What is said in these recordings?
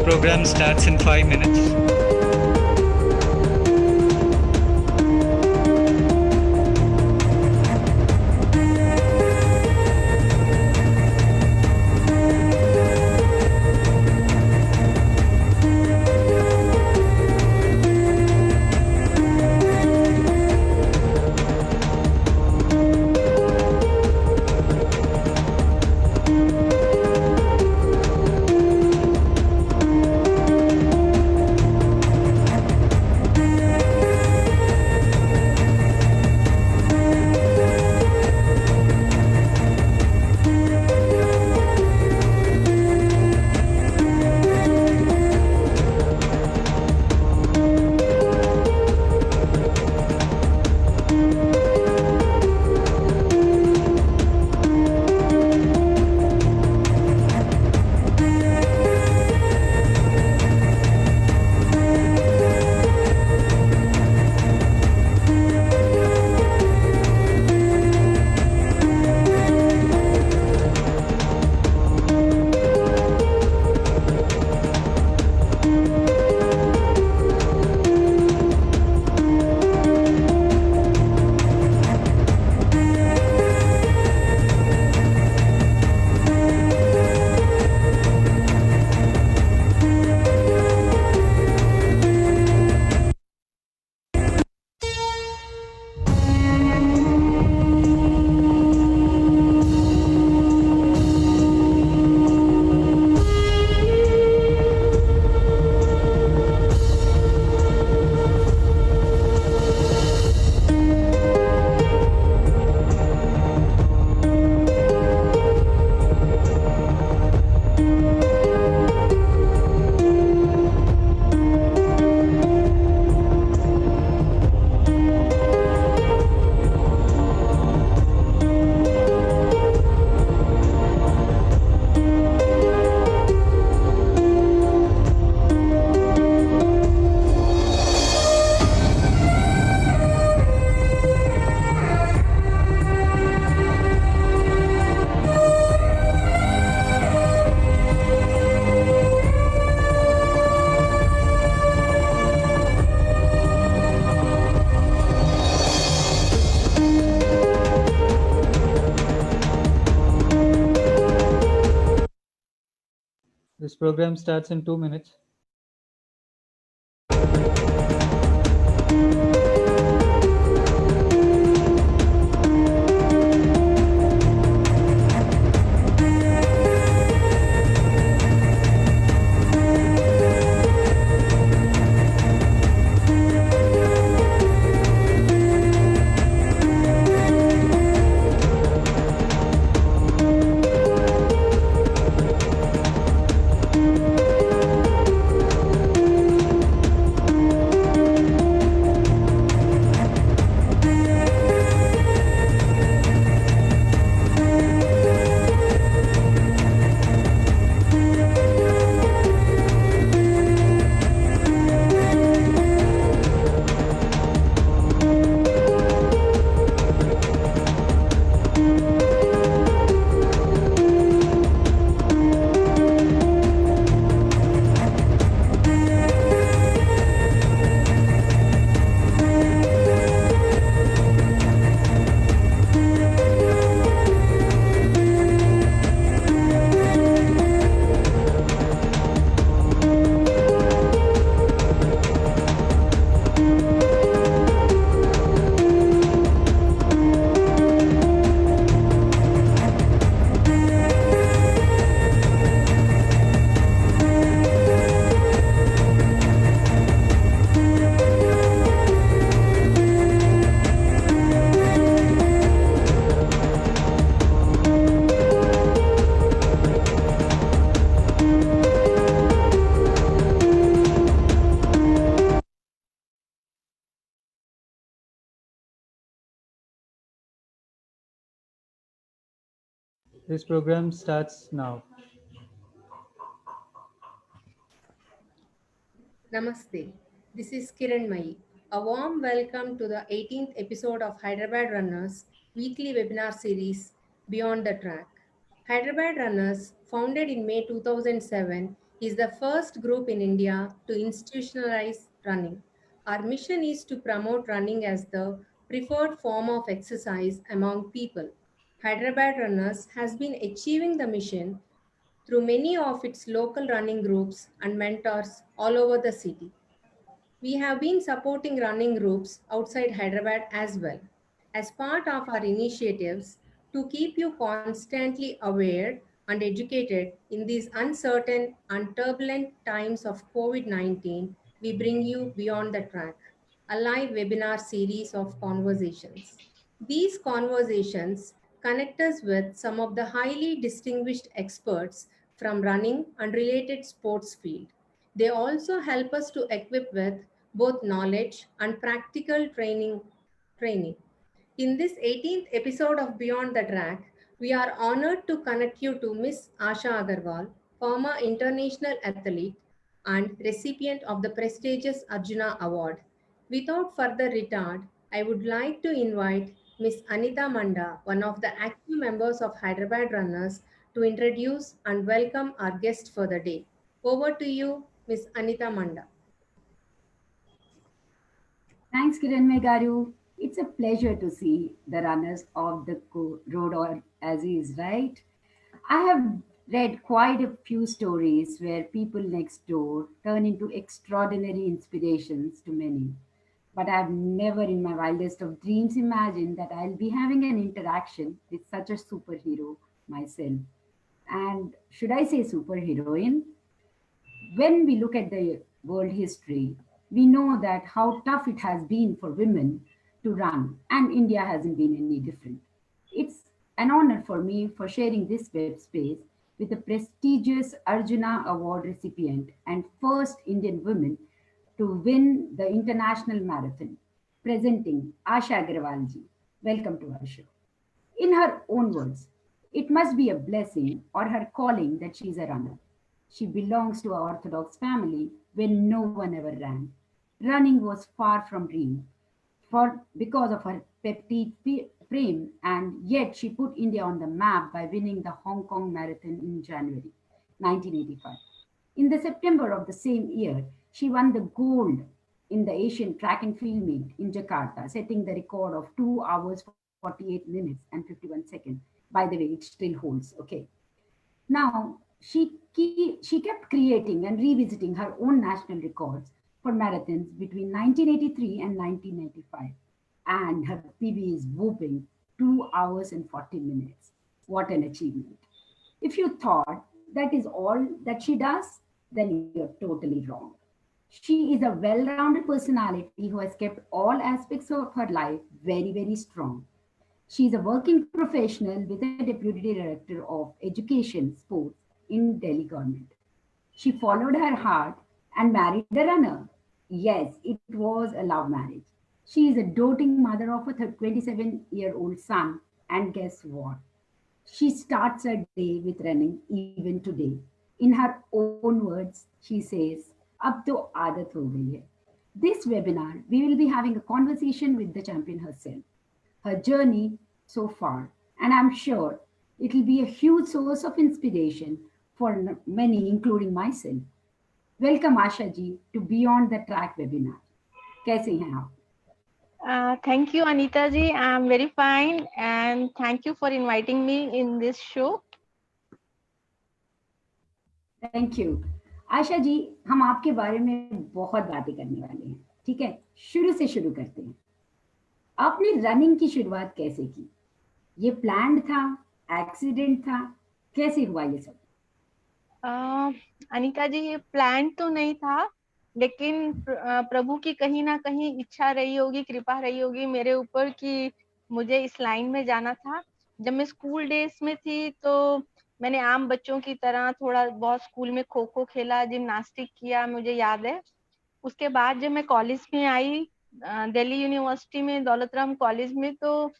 program starts in 5 minutes. This program starts in 2 minutes. This program starts now. Namaste. This is Kiran Mai. A warm welcome to the 18th episode of Hyderabad Runners weekly webinar series Beyond the Track. Hyderabad Runners, founded in May 2007, is the first group in India to institutionalize running. Our mission is to promote running as the preferred form of exercise among people. Hyderabad Runners has been achieving the mission through many of its local running groups and mentors all over the city. We have been supporting running groups outside Hyderabad as well. As part of our initiatives to keep you constantly aware and educated in these uncertain and turbulent times of COVID 19, we bring you Beyond the Track, a live webinar series of conversations. These conversations connect us with some of the highly distinguished experts from running and related sports field. They also help us to equip with both knowledge and practical training. In this 18th episode of Beyond the Track, we are honored to connect you to Miss Asha Agarwal, former international athlete and recipient of the prestigious Arjuna Award. Without further retard, I would like to invite Miss Anita Manda, one of the active members of Hyderabad Runners, to introduce and welcome our guest for the day. Over to you, Miss Anita Manda. Thanks, Kiran Megaru. It's a pleasure to see the runners of the road or as is, right? I have read quite a few stories where people next door turn into extraordinary inspirations to many. But I've never in my wildest of dreams imagined that I'll be having an interaction with such a superhero myself. And should I say superheroine? When we look at the world history, we know that how tough it has been for women to run, and India hasn't been any different. It's an honor for me for sharing this web space with the prestigious Arjuna Award recipient and first Indian woman to win the International Marathon, presenting Asha Agrawalji. Welcome to our show. In her own words, it must be a blessing or her calling that she is a runner. She belongs to an Orthodox family where no one ever ran. Running was far from dream for because of her petite frame, and yet she put India on the map by winning the Hong Kong Marathon in January 1985. In the September of the same year, she won the gold in the Asian track and field meet in Jakarta, setting the record of 2 hours, 48 minutes, and 51 seconds. By the way, it still holds. Okay. Now, she kept creating and revisiting her own national records for marathons between 1983 and 1995. And her PB is whooping 2 hours and 40 minutes. What an achievement. If you thought that is all that she does, then you're totally wrong. She is a well rounded personality who has kept all aspects of her life very, very strong. She is a working professional with a deputy director of education sports in Delhi government. She followed her heart and married a runner. Yes, it was a love marriage. She is a doting mother of a 27-year-old son, and guess what? She starts her day with running even today. In her own words, she says, Ab to aadat ho gayi hai. This webinar, we will be having a conversation with the champion herself, her journey so far, and I'm sure it will be a huge source of inspiration for many, including myself. Welcome, Asha ji, to Beyond the Track webinar. कैसे हैं आप? Thank you, Anita ji. I'm very fine, and thank you for inviting me in this show. Thank you Asha ji, हम आपके बारे में बहुत बातें करने वाले हैं. ठीक है, शुरू से शुरू करते हैं. आपने रनिंग की शुरुआत कैसे की? ये प्लान्ड था, एक्सीडेंट था, कैसे हुआ ये सब? अनिता जी, ये प्लान तो नहीं था, लेकिन प्रभु की कहीं ना कहीं इच्छा रही होगी, कृपा रही होगी मेरे ऊपर कि मुझे इस लाइन में जाना था. जब मैं स्कूल डेज में थी तो मैंने आम बच्चों की तरह थोड़ा बहुत स्कूल में खो खो खेला, जिम्नास्टिक किया, मुझे याद है. उसके बाद जब मैं कॉलेज में आई, दिल्ली यूनिवर्सिटी में दौलत राम कॉलेज में, तो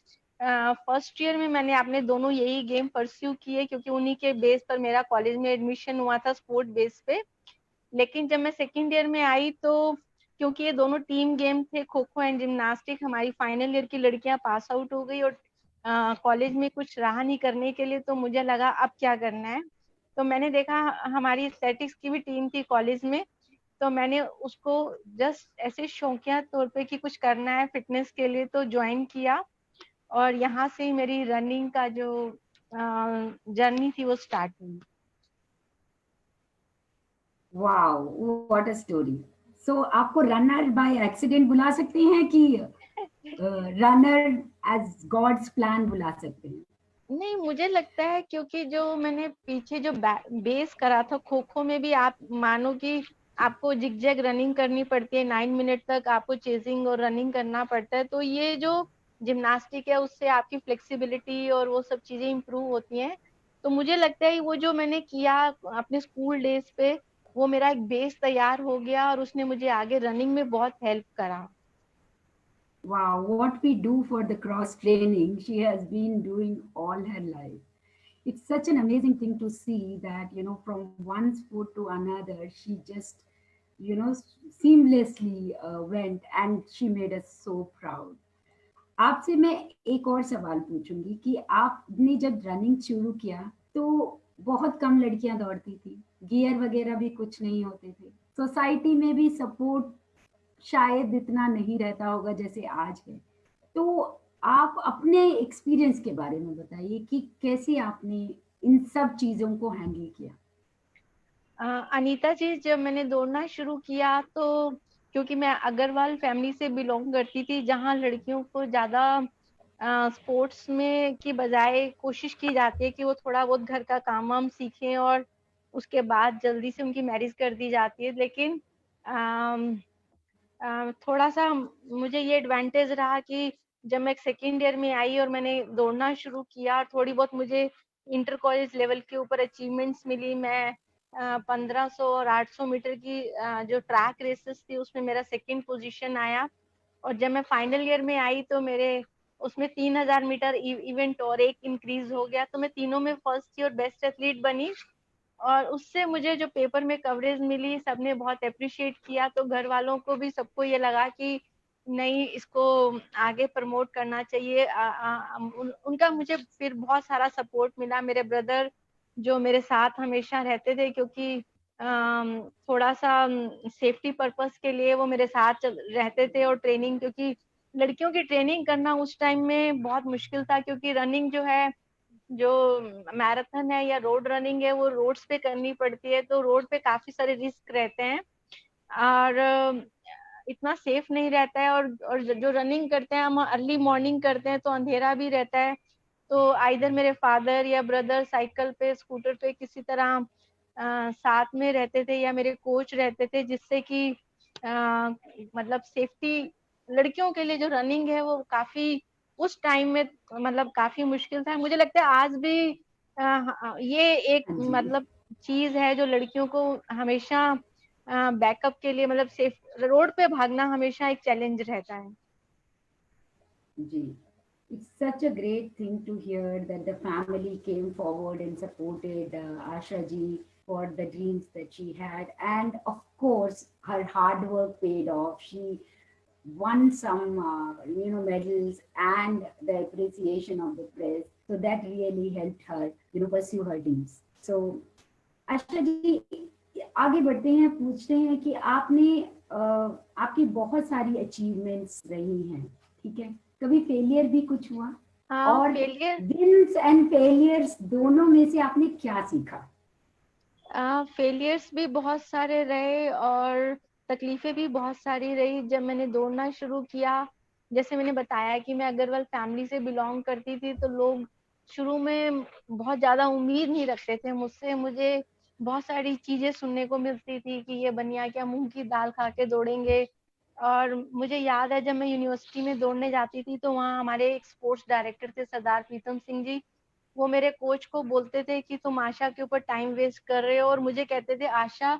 फर्स्ट ईयर में मैंने अपने दोनों यही गेम परस्यू किए, क्योंकि उन्हीं के बेस पर मेरा कॉलेज में एडमिशन हुआ था, स्पोर्ट बेस पे. लेकिन जब मैं सेकेंड ईयर में आई तो क्योंकि ये दोनों टीम गेम थे, खो खो एंड जिम्नास्टिक, हमारी फाइनल ईयर की लड़कियां पास आउट हो गई और कॉलेज में कुछ रहा नहीं करने के लिए, तो मुझे लगा अब क्या करना है. तो मैंने देखा हमारी एथलेटिक्स की भी टीम थी कॉलेज में, तो मैंने उसको जस्ट ऐसे शौकिया तौर पे कि कुछ करना है फिटनेस के लिए तो ज्वाइन किया, और यहाँ से ही मेरी रनिंग का जो जर्नी थी वो स्टार्ट हुई। Wow, what a story. So आपको रनर बाय एक्सीडेंट बुला सकते हैं कि रनर एज गॉड्स प्लान बुला सकते हैं? नहीं, मुझे लगता है क्योंकि जो मैंने पीछे जो बेस करा था खो खो में भी, आप मानो कि आपको जिगजैग रनिंग करनी पड़ती है, 9 मिनट तक आपको चेजिंग और रनिंग करना पड़ता है, तो ये जो जिम्नास्टिक है उससे आपकी फ्लेक्सिबिलिटी और वो सब चीजें इंप्रूव होती हैं। तो मुझे लगता है वो जो मैंने किया अपने स्कूल डेज पे, वो मेरा एक बेस तैयार हो गया और उसने मुझे आगे रनिंग में बहुत हेल्प करा। Wow, what we do for the cross training, she has been doing all her life. It's such an amazing thing to see that, from one sport to another, she just, seamlessly went and she made us so proud. आपसे मैं एक और सवाल पूछूंगी कि आपने जब running शुरू किया तो बहुत कम लड़कियां दौड़ती थी, गियर वगैरह भी कुछ नहीं होते थे, सोसाइटी में भी सपोर्ट शायद इतना नहीं रहता होगा जैसे आज है। तो आप अपने एक्सपीरियंस के बारे में बताइए कि कैसे आपने इन सब चीजों को हैंडल किया? अनीता जी, जब मैंने दौड़ना शुरू किया तो क्योंकि मैं अग्रवाल फैमिली से बिलोंग करती थी जहाँ लड़कियों को ज्यादा स्पोर्ट्स में की बजाय कोशिश की जाती है कि वो थोड़ा बहुत घर का काम वाम सीखें और उसके बाद जल्दी से उनकी मैरिज कर दी जाती है। लेकिन अम, थोड़ा सा मुझे ये एडवांटेज रहा कि जब मैं सेकेंड ईयर में आई और मैंने दौड़ना शुरू किया और थोड़ी बहुत मुझे इंटर कॉलेज लेवल के ऊपर अचीवमेंट्स मिली। मैं 1500 और 800 मीटर की जो ट्रैक रेसेस थी उसमें मेरा सेकंड पोजीशन आया, और जब मैं फाइनल ईयर में आई तो मेरे उसमें 3000 मीटर इवेंट और एक इंक्रीज हो गया, तो मैं तीनों में फर्स्ट थी और बेस्ट एथलीट बनी। और उससे मुझे जो पेपर में कवरेज मिली, सबने बहुत अप्रिशिएट किया, तो घर वालों को भी सबको ये लगा कि नहीं, इसको आगे प्रमोट करना चाहिए। उनका मुझे फिर बहुत सारा सपोर्ट मिला। मेरे ब्रदर जो मेरे साथ हमेशा रहते थे, क्योंकि थोड़ा सा सेफ्टी पर्पस के लिए वो मेरे साथ रहते थे, और ट्रेनिंग, क्योंकि लड़कियों की ट्रेनिंग करना उस टाइम में बहुत मुश्किल था, क्योंकि रनिंग जो है, जो मैराथन है या रोड रनिंग है, वो रोड्स पे करनी पड़ती है, तो रोड पे काफी सारे रिस्क रहते हैं और इतना सेफ नहीं रहता है। और जो रनिंग करते हैं, हम अर्ली मॉर्निंग करते हैं तो अंधेरा भी रहता है, तो आइदर मेरे फादर या ब्रदर साइकिल पे स्कूटर पे किसी तरह साथ में रहते थे या मेरे कोच रहते थे, जिससे कि मतलब सेफ्टी, लड़कियों के लिए जो रनिंग है वो काफी उस टाइम में मतलब काफी मुश्किल था। मुझे लगता है आज भी ये एक हाँ जी। मतलब चीज है जो लड़कियों को हमेशा बैकअप के लिए, मतलब सेफ रोड पे भागना हमेशा एक चैलेंज रहता है। जी, it's such a great thing to hear that the family came forward and supported Asha ji for the dreams that she had, and of course her hard work paid off. She won some medals and the appreciation of the press, so that really helped her pursue her dreams. So Asha ji, आगे बढ़ते हैं, पूछते हैं कि आपने आपकी बहुत सारी अचीवमेंट्स रही हैं, ठीक है, कभी फेलियर भी कुछ हुआ? हाँ, और फेलियर विंस एंड फेलियर्स दोनों में से आपने क्या सीखा? फेलियर्स भी बहुत सारे रहे और तकलीफें भी बहुत सारी रही। जब मैंने दौड़ना शुरू किया, जैसे मैंने बताया कि मैं अग्रवाल फैमिली से बिलोंग करती थी, तो लोग शुरू में बहुत ज्यादा उम्मीद नहीं रखते थे मुझसे। मुझे बहुत सारी चीजें सुनने को मिलती थी कि ये बनिया क्या मूंग की दाल खा के दौड़ेंगे। और मुझे याद है जब मैं यूनिवर्सिटी में दौड़ने जाती थी तो वहाँ हमारे एक स्पोर्ट्स डायरेक्टर थे, सरदार प्रीतम सिंह जी। वो मेरे कोच को बोलते थे कि तुम आशा के ऊपर टाइम वेस्ट कर रहे हो, और मुझे कहते थे आशा,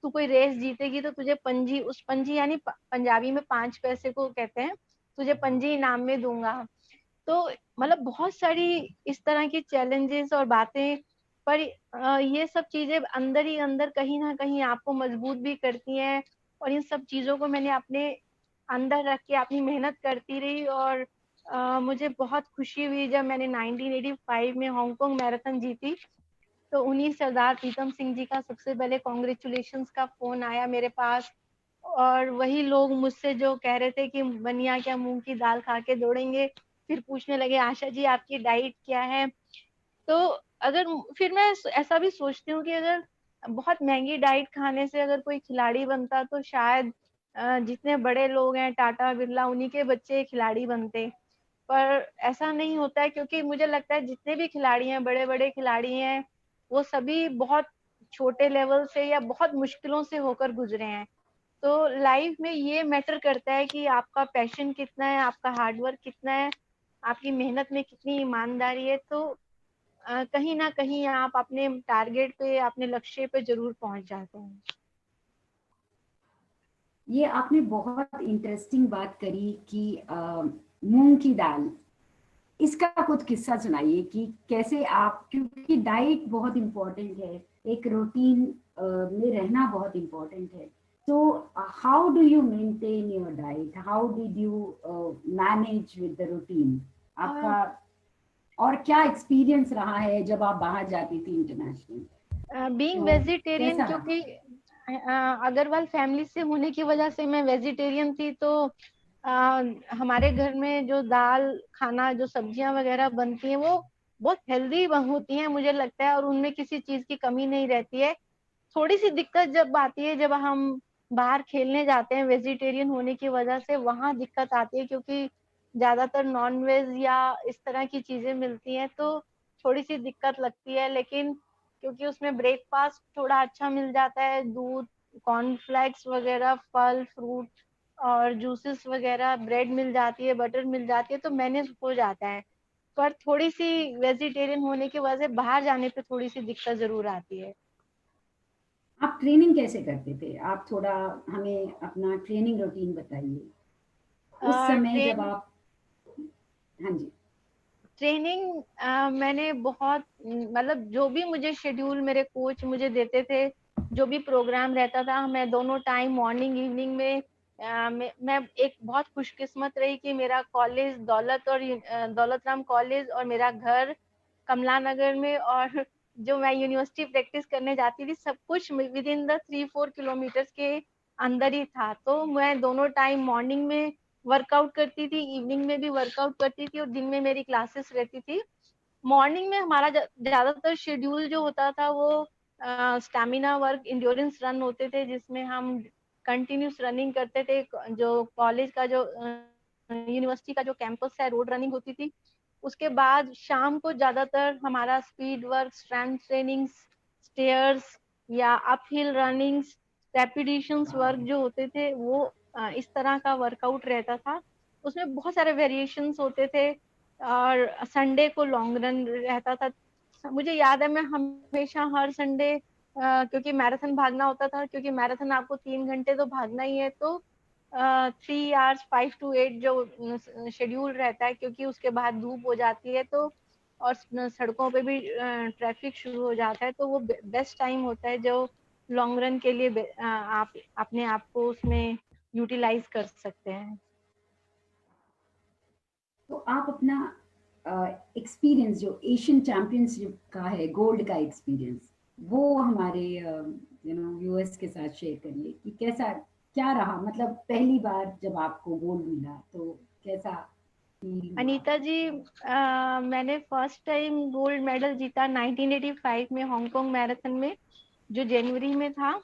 तू कोई रेस जीतेगी तो तुझे पंजी, उस पंजी यानी पंजाबी में 5 पैसे को कहते हैं, तुझे पंजी इनाम में दूंगा। तो मतलब बहुत सारी इस तरह की चैलेंजेस और बातें, पर ये सब चीजें अंदर ही अंदर कहीं ना कहीं आपको मजबूत भी करती हैं। और इन सब चीजों को मैंने अपने अंदर रख के अपनी मेहनत करती रही, और मुझे बहुत खुशी हुई जब मैंने 1985 में हांगकांग मैराथन जीती। तो उन्हीं सरदार प्रीतम सिंह जी का सबसे पहले कॉन्ग्रेचुलेशंस का फोन आया मेरे पास। और वही लोग मुझसे जो कह रहे थे कि बनिया क्या मूंग की दाल खा के दौड़ेंगे, फिर पूछने लगे आशा जी आपकी डाइट क्या है। तो अगर फिर मैं ऐसा भी सोचती हूँ कि अगर बहुत महंगी डाइट खाने से अगर कोई खिलाड़ी बनता तो शायद जितने बड़े लोग हैं टाटा बिरला उन्हीं के बच्चे खिलाड़ी बनते। पर ऐसा नहीं होता है, क्योंकि मुझे लगता है जितने भी खिलाड़ी हैं, बड़े बड़े खिलाड़ी हैं, वो सभी बहुत छोटे लेवल से या बहुत मुश्किलों से होकर गुजरे हैं। तो लाइफ में ये मैटर करता है कि आपका पैशन कितना है, आपका हार्डवर्क कितना है, आपकी मेहनत में कितनी ईमानदारी है। तो कहीं ना कहीं आप अपने टारगेट पे, अपने लक्ष्य पे जरूर पहुंच जाते हैं। ये आपने बहुत इंटरेस्टिंग बात करी कि मूंग की दाल, इसका कुछ किस्सा सुनाइए कि कैसे आप, क्योंकि डाइट बहुत इम्पोर्टेंट है, एक रूटीन में रहना बहुत इम्पोर्टेंट है। तो how do you maintain your diet, how did you manage with the routine आपका, और क्या एक्सपीरियंस रहा है जब आप बाहर जाती थी इंटरनेशनल? बीइंग तो वेजिटेरियन, कैसा रहा? क्योंकि अग्रवाल फैमिली से होने की वजह से मैं वेजिटेरियन थी। तो हमारे घर में जो दाल खाना, जो सब्जियां वगैरह बनती हैं वो बहुत हेल्दी होती हैं मुझे लगता है, और उनमें किसी चीज की कमी नहीं रहती है। थोड़ी सी दिक्कत जब आती है जब हम बाहर खेलने जाते हैं वेजिटेरियन होने की वजह से, वहां दिक्कत आती है, क्योंकि ज्यादातर नॉन वेज या इस तरह की चीजें मिलती हैं, तो थोड़ी सी दिक्कत लगती है। लेकिन क्योंकि उसमें ब्रेकफास्ट थोड़ा अच्छा मिल जाता है, दूध, कॉर्नफ्लेक्स वगैरह, फल फ्रूट और जूसेस वगैरह, ब्रेड मिल जाती है, बटर मिल जाती है, तो मैनेज हो जाता है। पर थोड़ी सी वेजिटेरियन होने की वजह से बाहर जाने पे थोड़ी सी दिक्कत जरूर आती है। आप ट्रेनिंग कैसे करते थे? आप थोड़ा हमें अपना ट्रेनिंग रूटीन बताइए उस समय जब ट्रेन आप। हाँ जी। ट्रेनिंग मैंने बहुत, मतलब जो भी मुझे शेड्यूल मेरे कोच मुझे देते थे, जो भी प्रोग्राम रहता था, मैं दोनों टाइम मॉर्निंग इवनिंग में मैं एक बहुत खुशकिस्मत रही कि मेरा कॉलेज दौलत राम कॉलेज और मेरा घर कमला नगर में, और जो मैं यूनिवर्सिटी प्रैक्टिस करने जाती थी सब कुछ विद इन द 3-4 किलोमीटर के अंदर ही था। तो मैं दोनों टाइम मॉर्निंग में वर्कआउट करती थी, इवनिंग में भी वर्कआउट करती थी, और दिन में मेरी क्लासेस रहती थी। मॉर्निंग में हमारा ज्यादातर शेड्यूल जो होता था वो स्टैमिना वर्क, इंड्योरेंस रन होते थे, जिसमें हम कंटिन्यूस रनिंग करते थे। जो कॉलेज का जो यूनिवर्सिटी का जो कैंपस है, रोड रनिंग होती थी। उसके बाद शाम को ज्यादातर हमारा speed work, strength training, stairs या अपहिल रनिंग्स, रेपिटेशंस वर्क जो होते थे, वो इस तरह का वर्कआउट रहता था। उसमें बहुत सारे वेरिएशंस होते थे, और संडे को लॉन्ग रन रहता था। मुझे याद है मैं हमेशा हर संडे, क्योंकि मैराथन भागना होता था, क्योंकि मैराथन आपको 3 घंटे तो भागना ही है, तो 3 आवर्स 5 to 8 जो शेड्यूल रहता है, क्योंकि उसके बाद धूप हो जाती है, तो और सड़कों पे भी ट्रैफिक शुरू हो जाता है, तो वो बेस्ट टाइम होता है जो लॉन्ग रन के लिए आप अपने आप को उसमें यूटिलाइज कर सकते हैं। तो आप अपना एक्सपीरियंस जो एशियन चैंपियनशिप का है, गोल्ड का एक्सपीरियंस, वो हमारे व्यूअर्स के साथ शेयर करिए कि कैसा, क्या रहा, मतलब पहली बार जब आपको गोल्ड मिला तो कैसा फील हुआ? अनीता जी, मैंने फर्स्ट टाइम गोल्ड मेडल जीता 1985 में हांगकांग मैराथन में, जो जनवरी में था।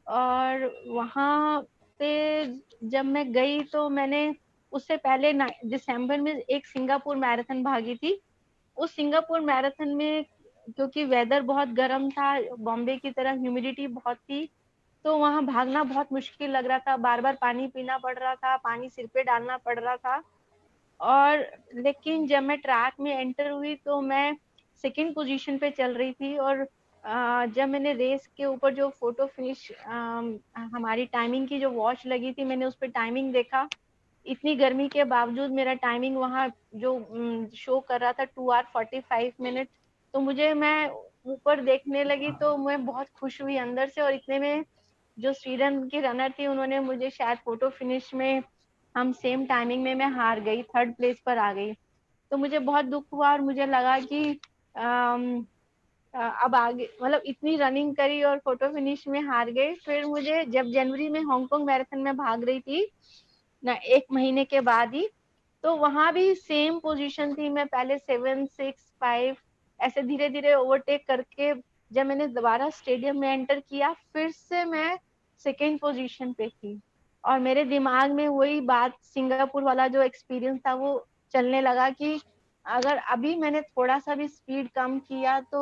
और वहाँ पे जब मैं गई तो मैंने उससे पहले दिसंबर में एक सिंगापुर मैराथन भागी थी। उस सिंगापुर मैराथन में क्योंकि वेदर बहुत गर्म था, बॉम्बे की तरह ह्यूमिडिटी बहुत थी, तो वहाँ भागना बहुत मुश्किल लग रहा था, बार बार पानी पीना पड़ रहा था, पानी सिर पे डालना पड़ रहा था। और लेकिन जब मैं ट्रैक में एंटर हुई तो मैं सेकंड पोजीशन पे चल रही थी। और जब मैंने रेस के ऊपर जो फोटो फिनिश, हमारी टाइमिंग की जो वॉच लगी थी, मैंने उस पर टाइमिंग देखा, इतनी गर्मी के बावजूद मेरा टाइमिंग वहाँ जो शो कर रहा था 2 hours 45 minutes। तो मैं ऊपर देखने लगी तो मैं बहुत खुश हुई अंदर से। और इतने में जो स्वीडन की रनर थी, उन्होंने मुझे शायद फोटो फिनिश में हम सेम टाइमिंग में, मैं हार गई, थर्ड प्लेस पर आ गई। तो मुझे बहुत दुख हुआ, और मुझे लगा कि अब आगे मतलब इतनी रनिंग करी और फोटो फिनिश में हार गए। फिर मुझे जब जनवरी में हांगकांग मैराथन में भाग रही थी ना, 1 महीने के बाद ही, तो वहां भी सेम पोजीशन थी। मैं पहले 7, 6, 5 ऐसे धीरे धीरे ओवरटेक करके जब मैंने दोबारा स्टेडियम में एंटर किया, फिर से मैं सेकेंड पोजीशन पे थी। और मेरे दिमाग में वही बात, सिंगापुर वाला जो एक्सपीरियंस था वो चलने लगा कि अगर अभी मैंने थोड़ा सा भी स्पीड कम किया तो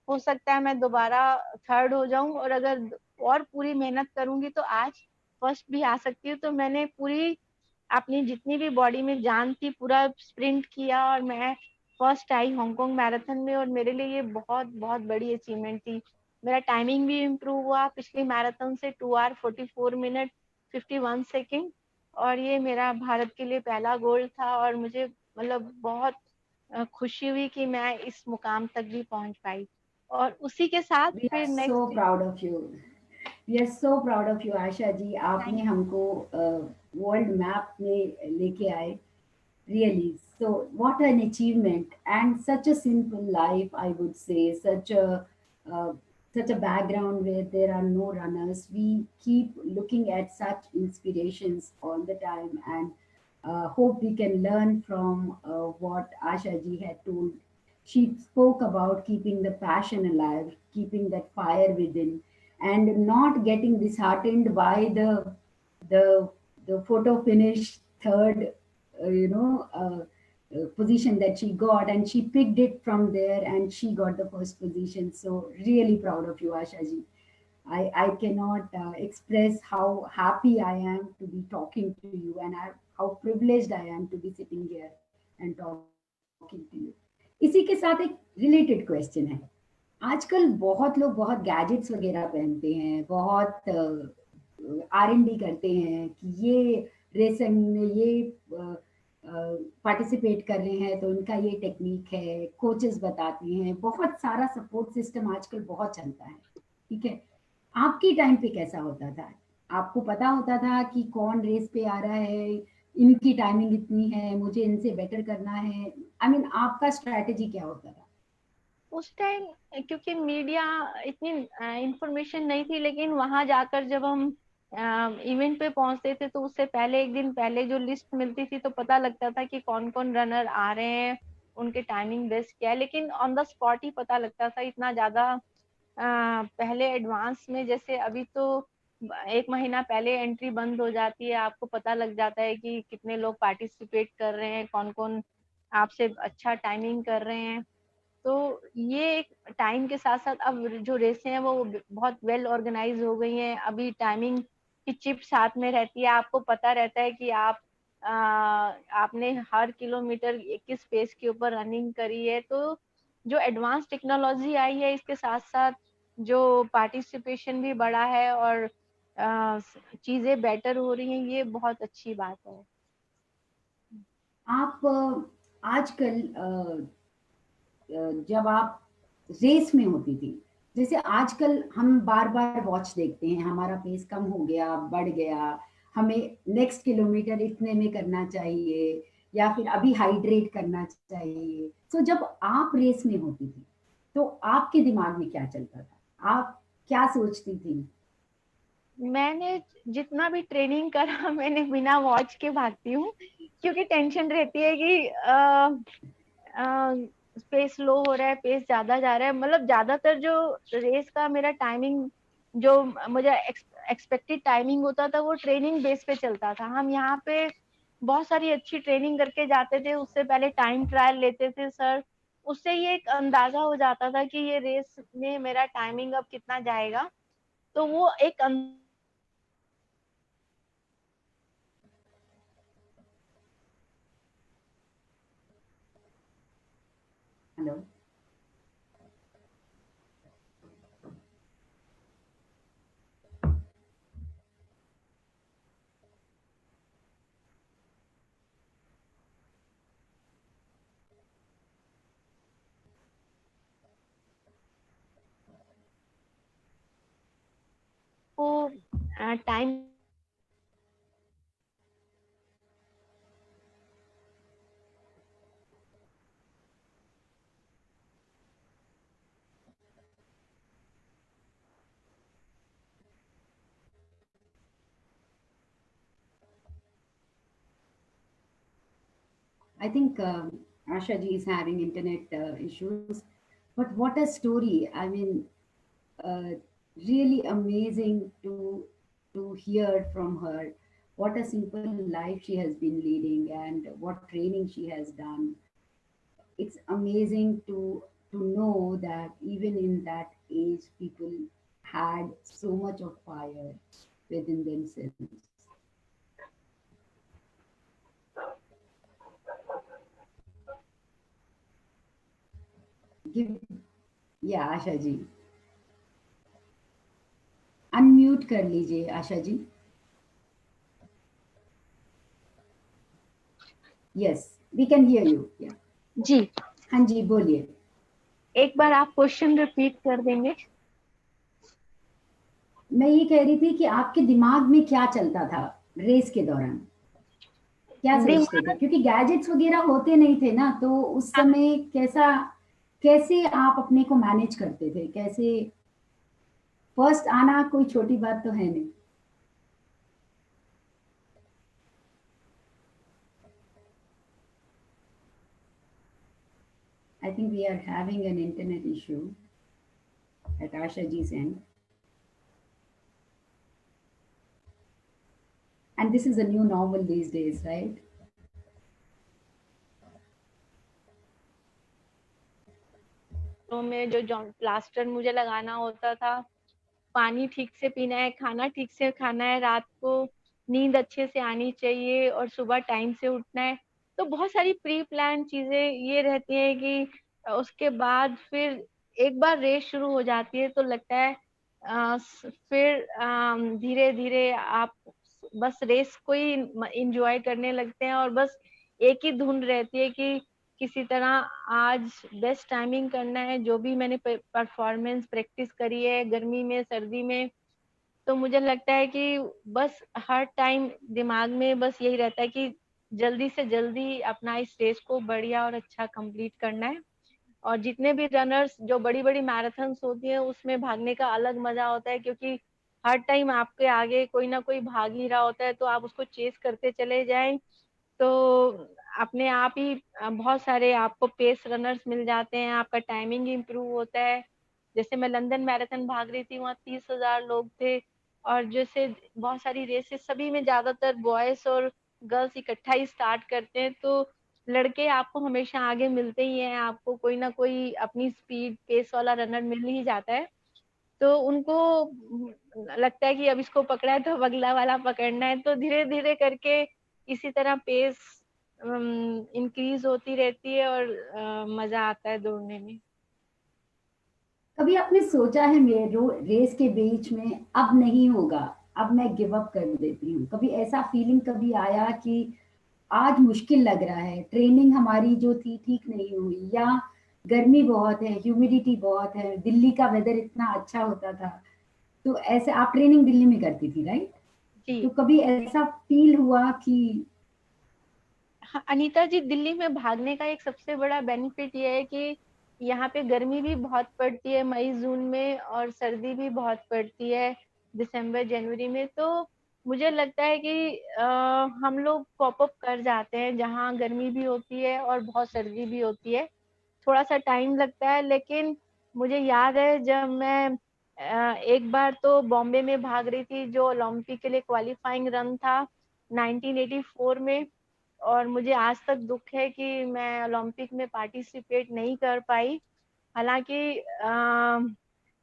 हो सकता है मैं दोबारा थर्ड हो जाऊं, और अगर और पूरी मेहनत करूंगी तो आज फर्स्ट भी आ सकती हूँ। तो मैंने पूरी अपनी जितनी भी बॉडी में जान थी पूरा स्प्रिंट किया और मैं फर्स्ट आई हांगकांग मैराथन में। और मेरे लिए ये बहुत बहुत बड़ी अचीवमेंट थी। मेरा टाइमिंग भी इम्प्रूव हुआ पिछली मैराथन से, 2 hours 44 minutes 51 seconds। और ये मेरा भारत के लिए पहला गोल्ड था और मुझे मतलब बहुत खुशी हुई कि मैं इस मुकाम तक भी पहुंच पाई। और उसी के साथ वी आर फिर so next. Proud of you. We are so proud of you Asha ji, thank आपने हमको वर्ल्ड मैप में लेके आए। Really, so what an achievement, and such a simple life, I would say. Uh, such a background where there are no runners. We keep looking at such inspirations all the time, and hope we can learn from what Asha ji had told. She spoke about keeping the passion alive, keeping that fire within, and not getting disheartened by the the photo finish third, position that she got, and she picked it from there, and she got the first position. So really proud of you, Asha ji. I cannot express how happy I am to be talking to you, and how privileged I am to be sitting here and talking to you. इसी के साथ एक related question है। आजकल बहुत लोग बहुत gadgets वगैरह पहनते हैं, बहुत R&D करते हैं कि ये रेसिंग में ये पार्टिसिपेट कर रहे हैं तो इनका ये टेक्निक है, कोचेस बताते हैं, बहुत सारा सपोर्ट सिस्टम आजकल बहुत चलता है। ठीक है, आपकी टाइम पे कैसा होता था? आपको पता होता था कि कौन रेस पे आ रहा है, इनकी टाइमिंग इतनी है, मुझे इनसे बेटर करना है? आई मीन आपका स्ट्रैटेजी क्या होता था? उस टाइम क्योंकि मीडिया इतनी इंफॉर्मेशन नहीं थी, लेकिन वहां जाकर जब हम इवेंट पे पहुंचते थे तो उससे पहले एक दिन पहले जो लिस्ट मिलती थी तो पता लगता था कि कौन कौन रनर आ रहे हैं, उनके टाइमिंग बेस्ट क्या है। लेकिन ऑन द स्पॉट ही पता लगता था, इतना ज्यादा पहले एडवांस में जैसे अभी तो 1 महीना पहले एंट्री बंद हो जाती है, आपको पता लग जाता है कि कितने लोग पार्टिसिपेट कर रहे हैं, कौन कौन आपसे अच्छा टाइमिंग कर रहे हैं। तो ये एक टाइम के साथ साथ अब जो रेसें हैं वो बहुत वेल ऑर्गेनाइज हो गई हैं। अभी टाइमिंग की चिप साथ में रहती है, आपको पता रहता है कि आपने हर किलोमीटर किस पेस के ऊपर रनिंग करी है। तो जो एडवांस टेक्नोलॉजी आई है इसके साथ साथ जो पार्टिसिपेशन भी बढ़ा है और चीजें बेटर हो रही हैं, ये बहुत अच्छी बात है। आप आजकल जब आप रेस में होती थी, जैसे आजकल हम बार बार वॉच देखते हैं, हमारा पेस कम हो गया, बढ़ गया, हमें नेक्स्ट किलोमीटर इतने में करना चाहिए, या फिर अभी हाइड्रेट करना चाहिए। तो जब आप रेस में होती थी तो आपके दिमाग में क्या चलता था? आप क्या सोचती थी? मैंने जितना भी ट्रेनिंग करा मैंने बिना वॉच के भागती हूँ, क्योंकि टेंशन रहती है कि पेस लो हो रहा है, पेस ज्यादा जा रहा है। मतलब ज्यादातर जो रेस का मेरा टाइमिंग जो मुझे एक्सपेक्टेड टाइमिंग होता था वो ट्रेनिंग बेस पे चलता था। हम यहाँ पे बहुत सारी अच्छी ट्रेनिंग करके जाते थे, उससे पहले टाइम ट्रायल लेते थे सर, उससे ये एक अंदाजा हो जाता था कि ये रेस में मेरा टाइमिंग अब कितना जाएगा। तो वो एक हेलो? वो time I think Asha ji is having internet issues, but what a story! I mean, uh, really amazing to hear from her. What a simple life she has been leading, and what training she has done. It's amazing to know that even in that age, people had so much of fire within themselves. Give, yeah, Asha ji, unmute कर लीजिए Asha ji. Yes, we can hear you. Yeah, जी, हाँ जी, बोलिए. एक बार आप question repeat कर देंगे. मैं ये कह रही थी कि आपके दिमाग में क्या चलता था रेस के दौरान, क्या सोचते थे, दिमाग, क्योंकि गैजेट्स वगैरह होते नहीं थे ना, तो उस समय कैसे आप अपने को मैनेज करते थे, कैसे? फर्स्ट आना कोई छोटी बात तो है नहीं. I think we are having an internet issue at Asha ji's end. And this is a new normal these days, right? तो में जो प्लास्टर मुझे लगाना होता था, पानी ठीक से पीना है, खाना ठीक से खाना है, रात को नींद अच्छे से आनी चाहिए और सुबह टाइम से उठना है. तो बहुत सारी प्री प्लान चीजें ये रहती हैं कि उसके बाद फिर एक बार रेस शुरू हो जाती है तो लगता है फिर धीरे धीरे आप बस रेस को ही इंजॉय करने लगते हैं और बस एक ही धुन रहती है कि किसी तरह आज बेस्ट टाइमिंग करना है. जो भी मैंने परफॉर्मेंस प्रैक्टिस करी है गर्मी में सर्दी में, तो मुझे लगता है कि बस हर टाइम दिमाग में बस यही रहता है कि जल्दी से जल्दी अपना इस रेस को बढ़िया और अच्छा कंप्लीट करना है. और जितने भी रनर्स जो बड़ी बड़ी मैराथन्स होती हैं उसमें भागने का अलग मजा होता है, क्योंकि हर टाइम आपके आगे कोई ना कोई भाग ही रहा होता है, तो आप उसको चेस करते चले जाएं तो अपने आप ही बहुत सारे आपको पेस रनर्स मिल जाते हैं, आपका टाइमिंग इम्प्रूव होता है. जैसे मैं लंदन मैराथन भाग रही थी, वहाँ 30,000 लोग थे और जैसे बहुत सारी रेसेस सभी में ज्यादातर बॉयज और गर्ल्स इकट्ठा ही स्टार्ट करते हैं, तो लड़के आपको हमेशा आगे मिलते ही हैं, आपको कोई ना कोई अपनी स्पीड पेस वाला रनर मिल ही जाता है. तो उनको लगता है कि अब इसको पकड़ा है तो अब अगला वाला पकड़ना है, तो धीरे धीरे करके इसी तरह पेस इंक्रीज होती रहती है और मजा आता है दौड़ने में. कभी आपने सोचा है मेरे रेस के बीच में अब नहीं होगा, अब मैं गिव अप कर देती हूँ? कभी ऐसा फीलिंग कभी आया कि आज मुश्किल लग रहा है, ट्रेनिंग हमारी जो थी ठीक नहीं हुई, या गर्मी बहुत है, ह्यूमिडिटी बहुत है, दिल्ली का वेदर इतना अच्छा होता था, तो ऐसे आप ट्रेनिंग दिल्ली में करती थी, राइट? जी तो कभी ऐसा फील हुआ कि हाँ, अनीता जी, दिल्ली में भागने का एक सबसे बड़ा बेनिफिट ये है कि यहाँ पे गर्मी भी बहुत पड़ती है मई जून में और सर्दी भी बहुत पड़ती है दिसंबर जनवरी में. तो मुझे लगता है कि हम लोग कॉप अप कर जाते हैं जहाँ गर्मी भी होती है और बहुत सर्दी भी होती है. थोड़ा सा टाइम लगता है, लेकिन मुझे याद है जब मैं एक बार तो बॉम्बे में भाग रही थी जो ओलंपिक के लिए क्वालिफाइंग रन था 1984 में, और मुझे आज तक दुख है कि मैं ओलंपिक में पार्टिसिपेट नहीं कर पाई. हालांकि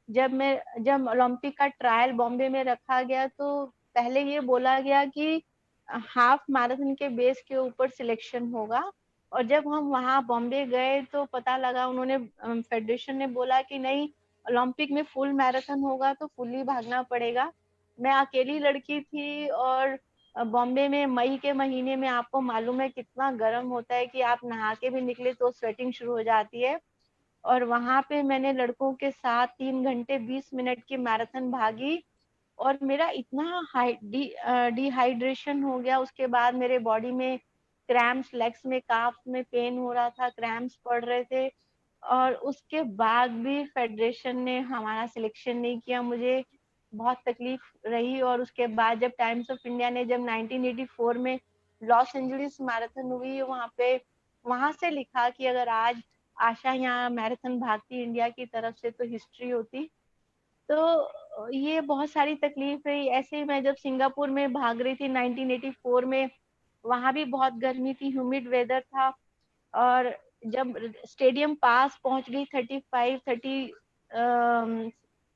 जब ओलंपिक का ट्रायल बॉम्बे में रखा गया तो पहले ये बोला गया कि हाफ मैराथन के बेस के ऊपर सिलेक्शन होगा, और जब हम वहाँ बॉम्बे गए तो पता लगा, उन्होंने फेडरेशन ने बोला कि नहीं, ओलंपिक में फुल मैराथन होगा तो फुल ही भागना पड़ेगा. मैं अकेली लड़की थी और बॉम्बे में मई के महीने में आपको मालूम है कितना गर्म होता है कि आप नहा के भी निकले तो स्वेटिंग शुरू हो जाती है. और वहां पे मैंने लड़कों के साथ 3 घंटे 20 मिनट की मैराथन भागी और मेरा इतना डिहाइड्रेशन हो गया. उसके बाद मेरे बॉडी में क्रैम्प्स, लेग्स में काफ में पेन हो रहा था, क्रैम्प्स पड़ रहे थे, और उसके बाद भी फेडरेशन ने हमारा सिलेक्शन नहीं किया. मुझे बहुत तकलीफ रही. और उसके बाद जब टाइम्स ऑफ इंडिया ने जब 1984 में लॉस एंजलिस मैराथन हुई, वहाँ पे वहां से लिखा कि अगर आज आशा यहाँ मैराथन भागती इंडिया की तरफ से तो हिस्ट्री होती। तो ये बहुत सारी तकलीफ रही। ऐसे ही मैं जब सिंगापुर में भाग रही थी 1984 में, वहां भी बहुत गर्मी थी, ह्यूमिड वेदर था। और जब स्टेडियम पास पहुंच गई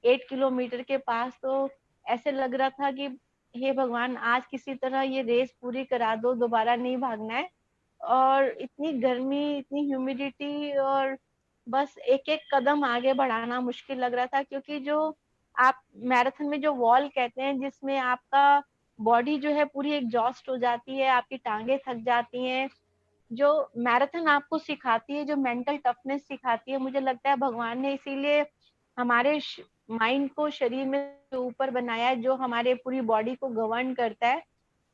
8 किलोमीटर के पास, तो ऐसे लग रहा था कि हे भगवान, आज किसी तरह ये रेस पूरी करा दो, दोबारा नहीं भागना है। और इतनी गर्मी, इतनी ह्यूमिडिटी, और बस एक एक कदम आगे बढ़ाना मुश्किल लग रहा था। क्योंकि जो आप मैराथन में जो वॉल कहते हैं, जिसमें आपका बॉडी जो है पूरी एग्जॉस्ट हो जाती है, आपकी टांगे थक जाती हैं, जो मैराथन आपको सिखाती है, जो मेंटल टफनेस सिखाती है, मुझे लगता है भगवान ने इसीलिए हमारे माइंड को शरीर में ऊपर बनाया है, जो हमारे पूरी बॉडी को गवर्न करता है।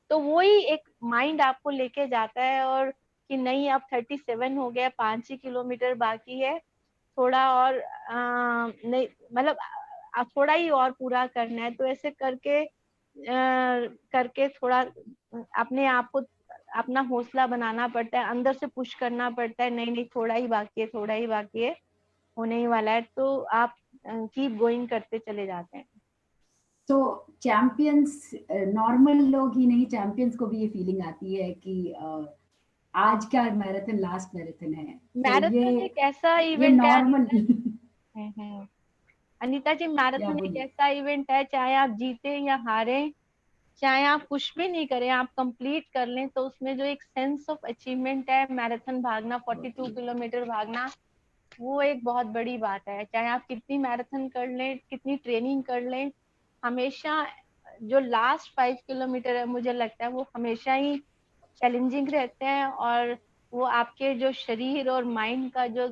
तो वो ही एक माइंड आपको लेके जाता है, और कि नहीं, अब 37 हो गया, 5 ही किलोमीटर बाकी है, थोड़ा और नहीं, मतलब थोड़ा ही और पूरा करना है। तो ऐसे करके थोड़ा अपने आप को, अपना हौसला बनाना पड़ता है, अंदर से पुश करना पड़ता है, नहीं नहीं, थोड़ा ही बाकी है, थोड़ा ही बाकी है, होने ही वाला है। तो आप कीप गोइंग करते चले जाते हैं। तो चैंपियंस, नॉर्मल लोग ही नहीं, चैंपियंस को भी ये फीलिंग आती है कि आज का मैराथन लास्ट मैराथन है। तो मैराथन एक ऐसा ये इवेंट है नॉर्मल अनीता जी, या मैराथन एक बोलिए। ऐसा इवेंट है, चाहे आप जीते या हारे, चाहे आप कुछ भी नहीं करें, आप कंप्लीट कर लें, तो उसमें जो एक सेंस ऑफ अचीवमेंट है, मैराथन भागना, 42 किलोमीटर भागना, वो एक बहुत बड़ी बात है। चाहे आप कितनी मैराथन कर लें, कितनी ट्रेनिंग कर लें, हमेशा जो लास्ट 5 किलोमीटर है, मुझे लगता है वो हमेशा ही चैलेंजिंग रहते हैं। और वो आपके जो शरीर और माइंड का जो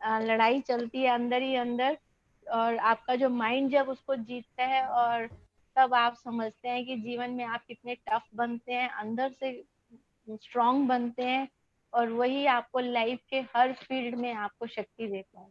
लड़ाई चलती है अंदर ही अंदर, और आपका जो माइंड जब उसको जीतता है, और तब आप समझते हैं कि जीवन में आप कितने टफ बनते हैं, अंदर से स्ट्रांग बनते हैं, और वही आपको लाइफ के हर फील्ड में आपको शक्ति देता है।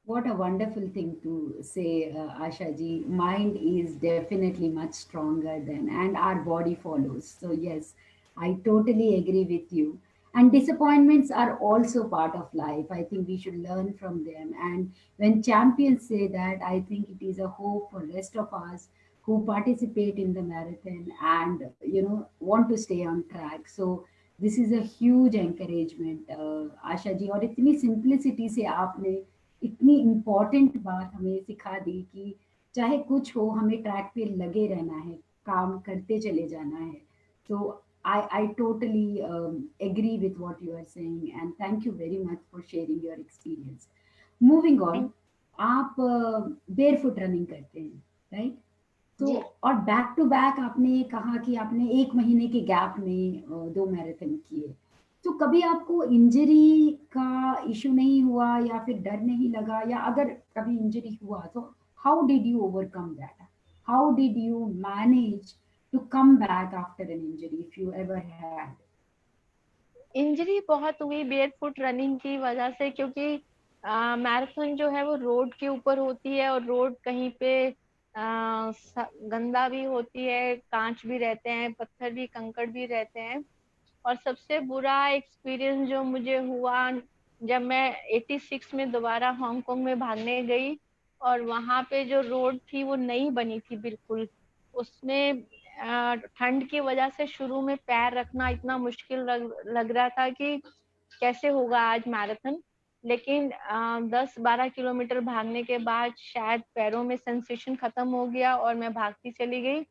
What a wonderful thing to say, Asha ji. Mind is definitely much stronger than, and our body follows. So, yes, I totally agree with you. And disappointments are also part of life. I think we should learn from them. And when champions say that, I think it is a hope for rest of us who participate in the marathon and want to stay on track. So this is a huge encouragement, Asha ji. और इतनी simplicity से आपने इतनी important बात हमें सिखा दी कि चाहे कुछ हो, हमें ट्रैक पे लगे रहना है, काम करते चले जाना है। तो I totally agree with what you are saying, and thank you very much for sharing your experience. Moving on, आप barefoot रनिंग करते हैं, राइट? तो जी, और बैक टू बैक आपने कहा कि आपने 1 महीने के गैप में 2 मैराथन किए। तो कभी आपको इंजरी का इशू नहीं हुआ, या फिर डर नहीं लगा, या अगर कभी इंजरी हुआ तो how did you overcome that? How did you manage to come back after an injury, if you ever had? Injury बहुत हुई बेयर फुट रनिंग की वजह से, क्योंकि मैराथन जो है वो रोड के ऊपर होती है, और रोड कहीं पे गंदा भी होती है, कांच भी रहते हैं, पत्थर भी, कंकड़ भी रहते हैं। और सबसे बुरा एक्सपीरियंस जो मुझे हुआ, जब मैं 86 में दोबारा हांगकांग में भागने गई, और वहां पे जो रोड थी वो नई बनी थी बिल्कुल। उसमें ठंड की वजह से शुरू में पैर रखना इतना मुश्किल लग रहा था कि कैसे होगा आज मैराथन। लेकिन 10-12 किलोमीटर भागने के बाद शायद पैरों में सेंसेशन खत्म हो गया, और मैं भागती चली गई।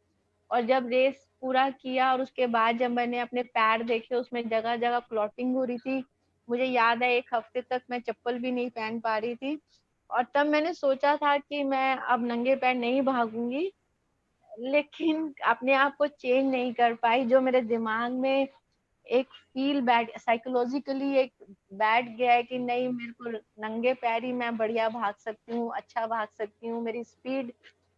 और जब रेस पूरा किया, और उसके बाद जब मैंने अपने पैर देखे, उसमें जगह जगह क्लॉटिंग हो रही थी। मुझे याद है 1 हफ्ते तक मैं चप्पल भी नहीं पहन पा रही थी। और तब मैंने सोचा था कि मैं अब नंगे पैर नहीं भागूंगी, लेकिन अपने आप को चेंज नहीं कर पाई। जो मेरे दिमाग में एक फील बैड, साइकोलॉजिकली एक बैठ गया है कि नहीं, मेरे को नंगे पैर ही मैं बढ़िया भाग सकती हूँ, अच्छा भाग सकती हूँ। मेरी स्पीड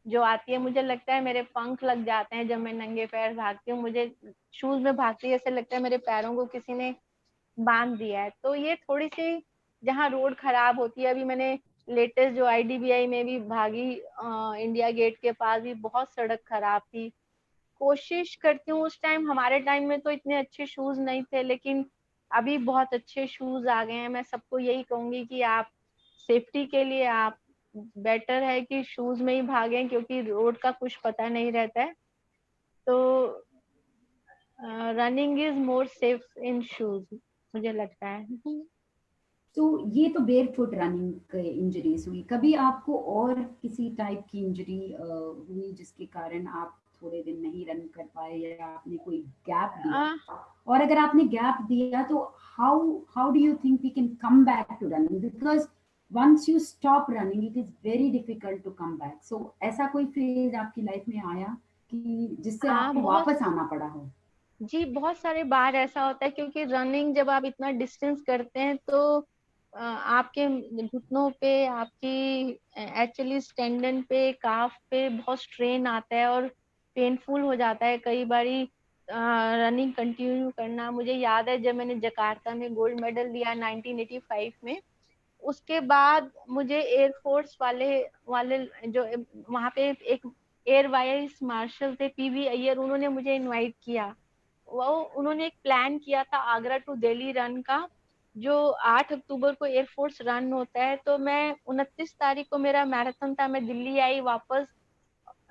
जो आती है, मुझे लगता है मेरे पंख लग जाते हैं जब मैं नंगे पैर भागती हूँ। मुझे शूज में भागती है ऐसे लगता है मेरे पैरों को किसी ने बांध दिया है। तो ये थोड़ी सी, जहाँ रोड खराब होती है, अभी मैंने लेटेस्ट जो IDBI में भी भागी, इंडिया गेट के पास भी बहुत सड़क खराब थी। कोशिश करती हूँ, उस टाइम, हमारे टाइम में तो इतने अच्छे शूज नहीं थे, लेकिन अभी बहुत अच्छे शूज आ गए हैं। मैं सबको यही कहूंगी कि आप सेफ्टी के लिए आप बेटर है कि शूज में ही भागें, क्योंकि रोड का कुछ पता नहीं रहता है। तो running is more safe in shoes, मुझे लगता है। तो ये तो बेयरफुट रनिंग इंजरीज हुई, कभी आपको और किसी टाइप की इंजरी हुई जिसके कारण आप थोड़े दिन नहीं रन कर पाए या आपने कोई गैप दिया? और अगर आपने गैप दिया तो how how do you think we can come back to running, because once you stop running it is very difficult to come back. So ऐसा कोई फेज आपकी लाइफ में आया कि जिससे आपको बहुत वापस आना पड़ा हो? जी, बहुत सारे बार ऐसा होता है, क्योंकि रनिंग जब आप इतना डिस्टेंस करते हैं तो आपके घुटनों पे, आपकी एक्चुअली टेंडन पे, काफ पे बहुत स्ट्रेन आता है और पेनफुल हो जाता है कई बारी रनिंग कंटिन्यू करना। मुझे याद है जब मैंने जकार्ता में गोल्ड मेडल लिया 1985 में, उसके बाद मुझे एयरफोर्स वाले वाले जो वहाँ पे एक एयर वाइस मार्शल थे, पीवी अय्यर, उन्होंने मुझे इनवाइट किया। वो उन्होंने एक प्लान किया था आगरा टू दिल्ली रन का, जो 8 अक्टूबर को एयरफोर्स रन होता है। तो मैं 29 तारीख को मेरा मैराथन था, मैं दिल्ली आई वापस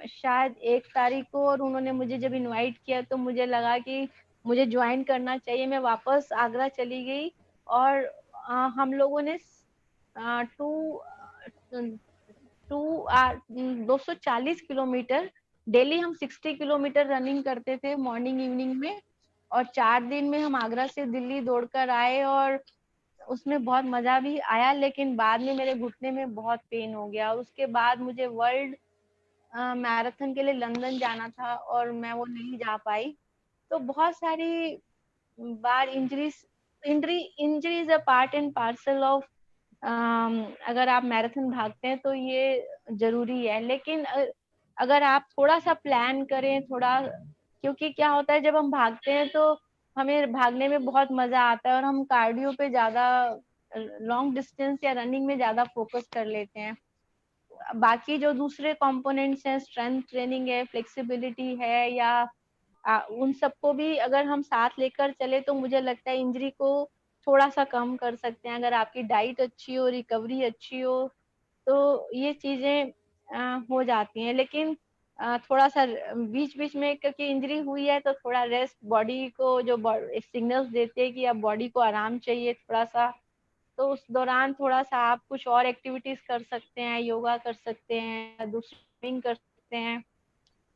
शायद 1 तारीख को, और उन्होंने मुझे जब इनवाइट किया तो मुझे लगा कि मुझे ज्वाइन करना चाहिए। मैं वापस आगरा चली गई और हम लोगों ने टू 240 किलोमीटर, डेली हम 60 किलोमीटर रनिंग करते थे मॉर्निंग इवनिंग में, और 4 दिन में हम आगरा से दिल्ली दौड़कर आए, और उसमें बहुत मजा भी आया। लेकिन बाद में मेरे घुटने में बहुत पेन हो गया, और उसके बाद मुझे वर्ल्ड मैराथन के लिए लंदन जाना था और मैं वो नहीं जा पाई। तो बहुत सारी बार injury is a part and parcel of, अगर आप मैराथन भागते हैं तो ये जरूरी है। लेकिन अगर आप थोड़ा सा प्लान करें, थोड़ा, क्योंकि क्या होता है जब हम भागते हैं तो हमें भागने में बहुत मजा आता है और हम कार्डियो पे ज्यादा, लॉन्ग डिस्टेंस या रनिंग में ज्यादा फोकस कर लेते हैं। बाकी जो दूसरे कंपोनेंट्स हैं, स्ट्रेंथ ट्रेनिंग है, फ्लेक्सिबिलिटी है, या उन सबको भी अगर हम साथ लेकर चले तो मुझे लगता है इंजरी को थोड़ा सा कम कर सकते हैं। अगर आपकी डाइट अच्छी हो, रिकवरी अच्छी हो, तो ये चीजें हो जाती हैं। लेकिन थोड़ा सा बीच बीच में, क्योंकि इंजरी हुई है तो थोड़ा रेस्ट, बॉडी को जो सिग्नल्स देते हैं कि अब बॉडी को आराम चाहिए थोड़ा सा, तो उस दौरान थोड़ा सा आप कुछ और एक्टिविटीज कर सकते हैं, योगा कर सकते हैं, दूसरी स्विमिंग कर सकते हैं,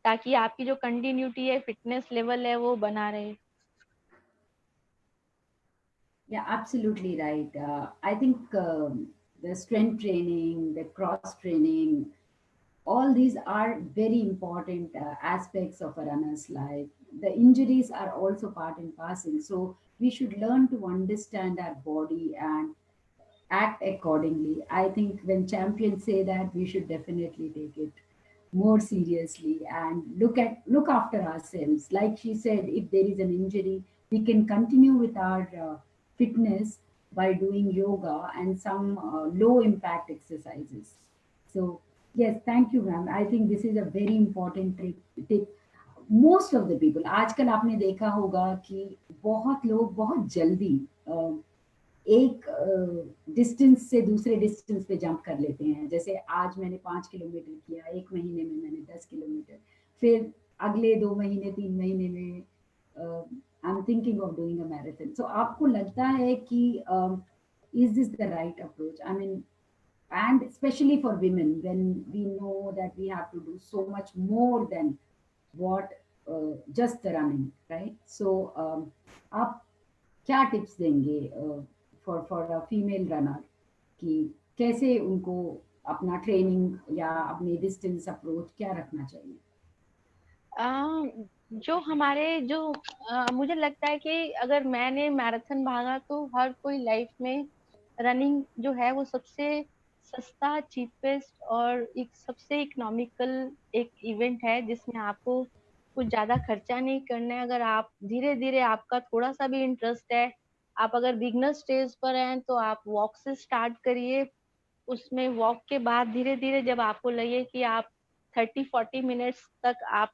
ताकि आपकी जो कंटिन्यूटी है, फिटनेस लेवल है, वो बना रहे। Yeah, absolutely right. I think the strength training, the cross training, all these are very important aspects of a runner's life. The injuries are also part and parcel. So we should learn to understand our body and act accordingly. I think when champions say that, we should definitely take it more seriously and look after ourselves. Like she said, if there is an injury, we can continue with our fitness by doing yoga and some low impact exercises. So yes, thank you, ma'am. I think this is a very important tip. Most of the people, आजकल आपने देखा होगा कि बहुत लोग बहुत जल्दी एक डिस्टेंस से दूसरे डिस्टेंस पे जंप कर लेते हैं। जैसे आज मैंने 5 किलोमीटर किया, 1 महीने में मैंने 10 किलोमीटर, फिर अगले 2 महीने 3 महीने में I am thinking of doing a marathon. So आपको लगता है कि is this the right approach? I mean, and especially for women when we know that we have to do so much more than what just the running, right? So आप क्या tips देंगे for a female runner कि कैसे उनको अपना training या अपनी distance approach क्या रखना चाहिए? जो हमारे जो मुझे लगता है कि अगर मैंने मैराथन भागा तो हर कोई लाइफ में रनिंग जो है वो सबसे सस्ता, चीपेस्ट और एक सबसे इकोनॉमिकल एक इवेंट है, जिसमें आपको कुछ ज्यादा खर्चा नहीं करना है। अगर आप धीरे धीरे, आपका थोड़ा सा भी इंटरेस्ट है, आप अगर बिगनर स्टेज पर हैं तो आप वॉक से स्टार्ट करिए। उसमें वॉक के बाद धीरे धीरे जब आपको लगे कि आप 30-40 मिनट्स तक आप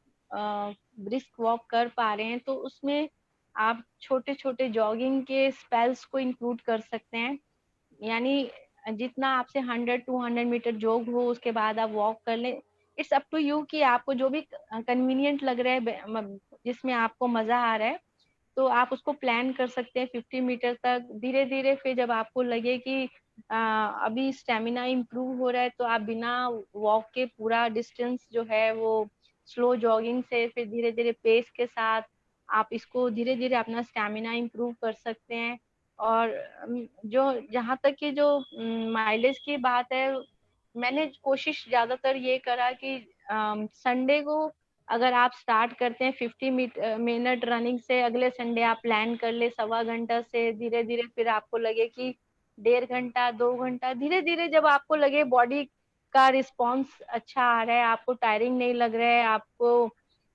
ब्रिस्क वॉक कर पा रहे हैं, तो उसमें आप छोटे छोटे जॉगिंग के स्पेल्स को इंक्लूड कर सकते हैं, यानी जितना आपसे 100-200 मीटर जॉग हो उसके बाद आप वॉक कर लें। इट्स अप टू यू कि आपको जो भी कन्वीनियंट लग रहा है, जिसमें आपको मजा आ रहा है, तो आप उसको प्लान कर सकते हैं 50 मीटर तक। धीरे धीरे फिर जब आपको लगे कि अभी स्टेमिना इम्प्रूव हो रहा है, तो आप बिना वॉक के पूरा डिस्टेंस जो है वो स्लो जॉगिंग से फिर धीरे धीरे पेस के साथ आप इसको धीरे धीरे अपना स्टेमिना इम्प्रूव कर सकते हैं। और जो जहाँ तक कि जो माइलेज की बात है, मैंने कोशिश ज्यादातर ये करा कि संडे को अगर आप स्टार्ट करते हैं 50 मिनट रनिंग से, अगले संडे आप प्लान कर ले 1.25 घंटा से, धीरे धीरे फिर आपको लगे कि 1.5 घंटा 2 घंटा, धीरे धीरे जब आपको लगे बॉडी का रिस्पॉन्स अच्छा आ रहा है, आपको टायरिंग नहीं लग रहा है, आपको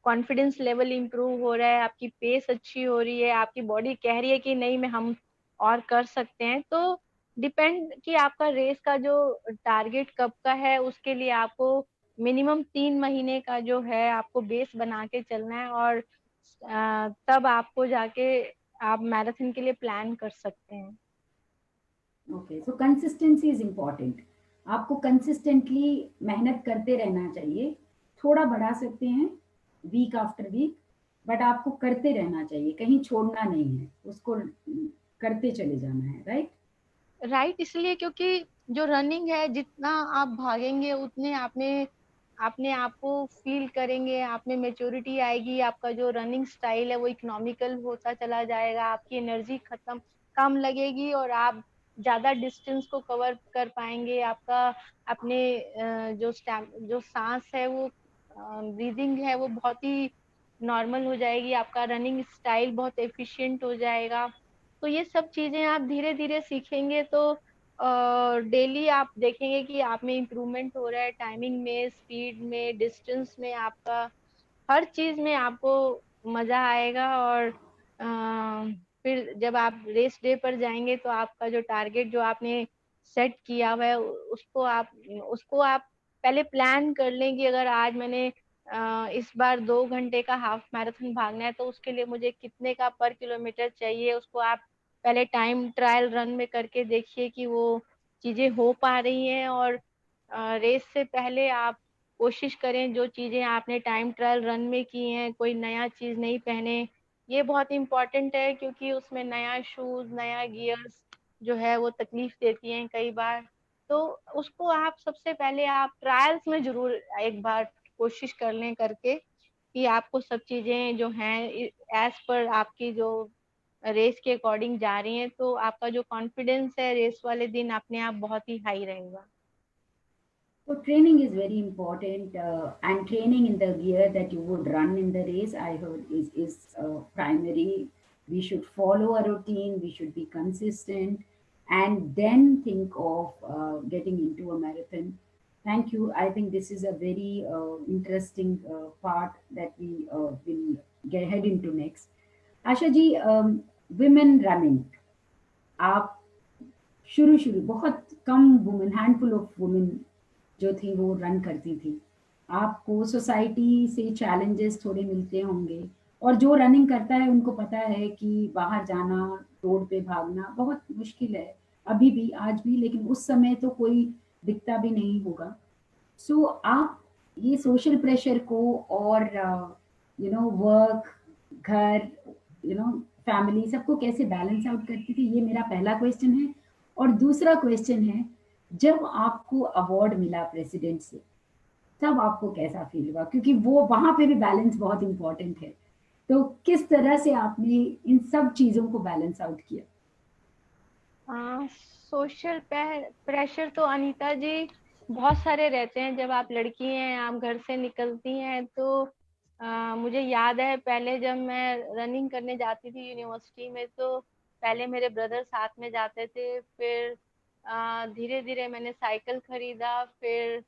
कॉन्फिडेंस लेवल इंप्रूव हो रहा है, आपकी पेस अच्छी हो रही है, आपकी बॉडी कह रही है कि नहीं मैं हम और कर सकते हैं, तो डिपेंड कि आपका रेस का जो टारगेट कब का है, उसके लिए आपको मिनिमम 3 महीने का जो है आपको बेस बना के चलना है, और तब आपको जाके आप मैराथन के लिए प्लान कर सकते हैं। Okay, so consistency is important. आपको कंसिस्टेंटली मेहनत करते रहना चाहिए। थोड़ा बढ़ा सकते हैं वीक आफ्टर वीक, बट आपको करते रहना चाहिए, कहीं छोड़ना नहीं है, उसको करते चले जाना है, राइट? राइट, इसलिए क्योंकि जो रनिंग है, जितना आप भागेंगे उतने आपने अपने आप को फील करेंगे, आप में मेच्योरिटी आएगी, आपका जो रनिंग स्टाइल है वो इकोनॉमिकल होता चला जाएगा, आपकी एनर्जी खत्म कम लगेगी और आप ज्यादा डिस्टेंस को कवर कर पाएंगे। आपका अपने जो सांस है वो ब्रीदिंग है वो बहुत ही नॉर्मल हो जाएगी, आपका रनिंग स्टाइल बहुत एफिशिएंट हो जाएगा। तो ये सब चीजें आप धीरे धीरे सीखेंगे तो डेली आप देखेंगे कि आप में इम्प्रूवमेंट हो रहा है, टाइमिंग में, स्पीड में, डिस्टेंस में, आपका हर चीज में आपको मजा आएगा। और फिर जब आप रेस डे पर जाएंगे तो आपका जो टारगेट जो आपने सेट किया हुआ है उसको आप पहले प्लान कर लें कि अगर आज मैंने इस बार 2 घंटे का हाफ मैराथन भागना है तो उसके लिए मुझे कितने का पर किलोमीटर चाहिए, उसको आप पहले टाइम ट्रायल रन में करके देखिए कि वो चीजें हो पा रही हैं। और रेस से पहले आप कोशिश करें जो चीजें आपने टाइम ट्रायल रन में की हैं, कोई नया चीज नहीं पहने। ये बहुत इंपॉर्टेंट है क्योंकि उसमें नया शूज, नया गियर्स जो है वो तकलीफ देती हैं कई बार। तो उसको आप सबसे पहले आप ट्रायल्स में जरूर एक बार कोशिश कर लें करके कि आपको सब चीजें जो हैं एज पर आपकी जो रेस के अकॉर्डिंग जा रही हैं, तो आपका जो कॉन्फिडेंस है रेस वाले दिन अपने आप बहुत ही हाई रहेगा। So training is very important, and training in the gear that you would run in the race, I heard, is primary. We should follow a routine. We should be consistent, and then think of getting into a marathon. Thank you. I think this is a very interesting part that we will head into next. Asha ji, women running, आप शुरू शुरू बहुत कम women, handful of women जो थी वो run करती थी। आपको सोसाइटी से चैलेंजेस थोड़े मिलते होंगे, और जो रनिंग करता है उनको पता है कि बाहर जाना, रोड पे भागना बहुत मुश्किल है, अभी भी, आज भी, लेकिन उस समय तो कोई दिखता भी नहीं होगा। सो आप ये सोशल प्रेशर को और वर्क, घर, फैमिली, सबको कैसे बैलेंस आउट करती थी, ये मेरा पहला क्वेश्चन है। और दूसरा क्वेश्चन है, जब आपको अवार्ड मिला प्रेसिडेंट से, तब आपको कैसा फील हुआ? क्योंकि वो वहां पे भी बैलेंस बहुत इंपॉर्टेंट है, तो किस तरह से आपने इन सब चीजों को बैलेंस आउट किया? सोशल प्रेशर तो अनीता जी बहुत सारे रहते हैं। जब आप लड़की हैं, आप घर से निकलती हैं, तो मुझे याद है पहले जब मैं रनिंग करने जाती थी यूनिवर्सिटी में, तो पहले मेरे ब्रदर साथ में जाते थे, फिर धीरे धीरे मैंने साइकिल खरीदा, फिर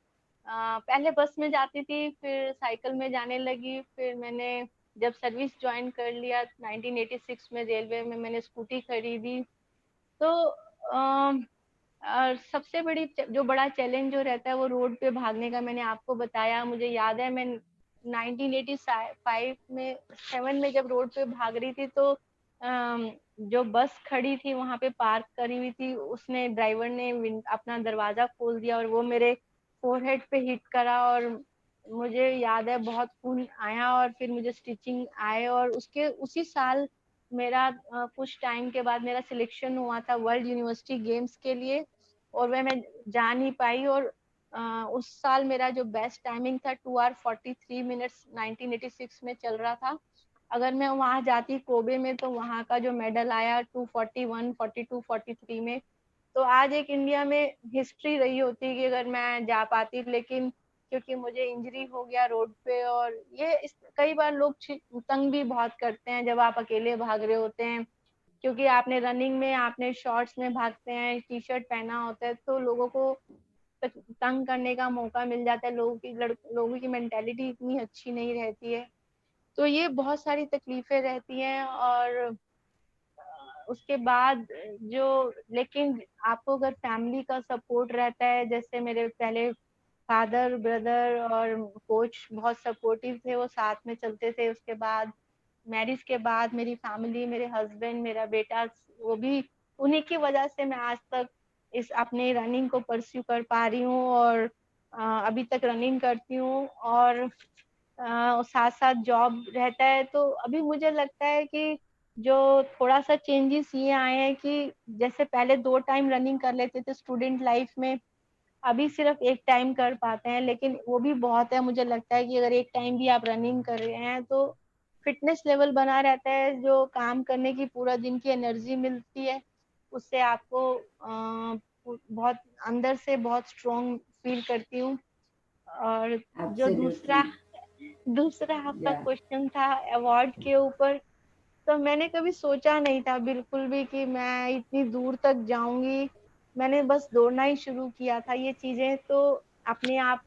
पहले बस में जाती थी, फिर साइकिल में जाने लगी, फिर मैंने जब सर्विस ज्वाइन कर लिया 1986 में रेलवे में, मैंने स्कूटी खरीदी। तो और सबसे बड़ी जो बड़ा चैलेंज जो रहता है वो रोड पे भागने का, मैंने आपको बताया। मुझे याद है मैं 1985 में 7 में जब रोड पे भाग रही थी, तो जो बस खड़ी थी वहां पे पार्क करी हुई थी, उसने ड्राइवर ने अपना दरवाजा खोल दिया और वो मेरे फोरहेड पे हिट करा और मुझे याद है बहुत खून आया और फिर मुझे स्टिचिंग आए और उसके उसी साल मेरा कुछ टाइम के बाद मेरा सिलेक्शन हुआ था वर्ल्ड यूनिवर्सिटी गेम्स के लिए और वह मैं जा नहीं पाई और उस साल मेरा जो बेस्ट टाइमिंग था 2 hours 43 minutes 1986 में चल रहा था। अगर मैं वहां जाती कोबे में तो वहां का जो मेडल आया 241 42 43 में, तो आज एक इंडिया में हिस्ट्री रही होती कि अगर मैं जा पाती, लेकिन क्योंकि मुझे इंजरी हो गया रोड पे और कई बार लोग तंग भी बहुत करते हैं जब आप अकेले भाग रहे होते हैं, क्योंकि आपने रनिंग में आपने शॉर्ट्स में भागते हैं, टी शर्ट पहना होता है, तो लोगों को तंग करने का मौका मिल जाता है। लोगों की मेंटेलिटी इतनी अच्छी नहीं रहती है, तो ये बहुत सारी तकलीफें रहती हैं। और उसके बाद जो लेकिन आपको अगर फैमिली का सपोर्ट रहता है, जैसे मेरे पहले फादर ब्रदर और कोच बहुत सपोर्टिव थे, वो साथ में चलते थे। उसके बाद मैरिज के बाद मेरी फैमिली, मेरे हस्बैंड, मेरा बेटा, वो भी उन्हीं की वजह से मैं आज तक इस अपने रनिंग को परस्यू कर पा रही हूँ और अभी तक रनिंग करती हूँ और साथ साथ जॉब रहता है। तो अभी मुझे लगता है कि जो थोड़ा सा चेंजेस ये आए हैं कि जैसे पहले 2 टाइम रनिंग कर लेते थे स्टूडेंट लाइफ में, अभी सिर्फ 1 टाइम कर पाते हैं, लेकिन वो भी बहुत है। मुझे लगता है कि अगर 1 टाइम भी आप रनिंग कर रहे हैं तो फिटनेस लेवल बना रहता है, जो काम करने की पूरा दिन की एनर्जी मिलती है उससे आपको बहुत अंदर से बहुत स्ट्रॉन्ग फील करती हूँ। और जो दूसरा एब्सोल्युटली। दूसरा आपका या क्वेश्चन था अवार्ड के ऊपर, तो मैंने कभी सोचा नहीं था बिल्कुल भी कि मैं इतनी दूर तक जाऊंगी। मैंने बस दौड़ना ही शुरू किया था। ये चीजें तो अपने आप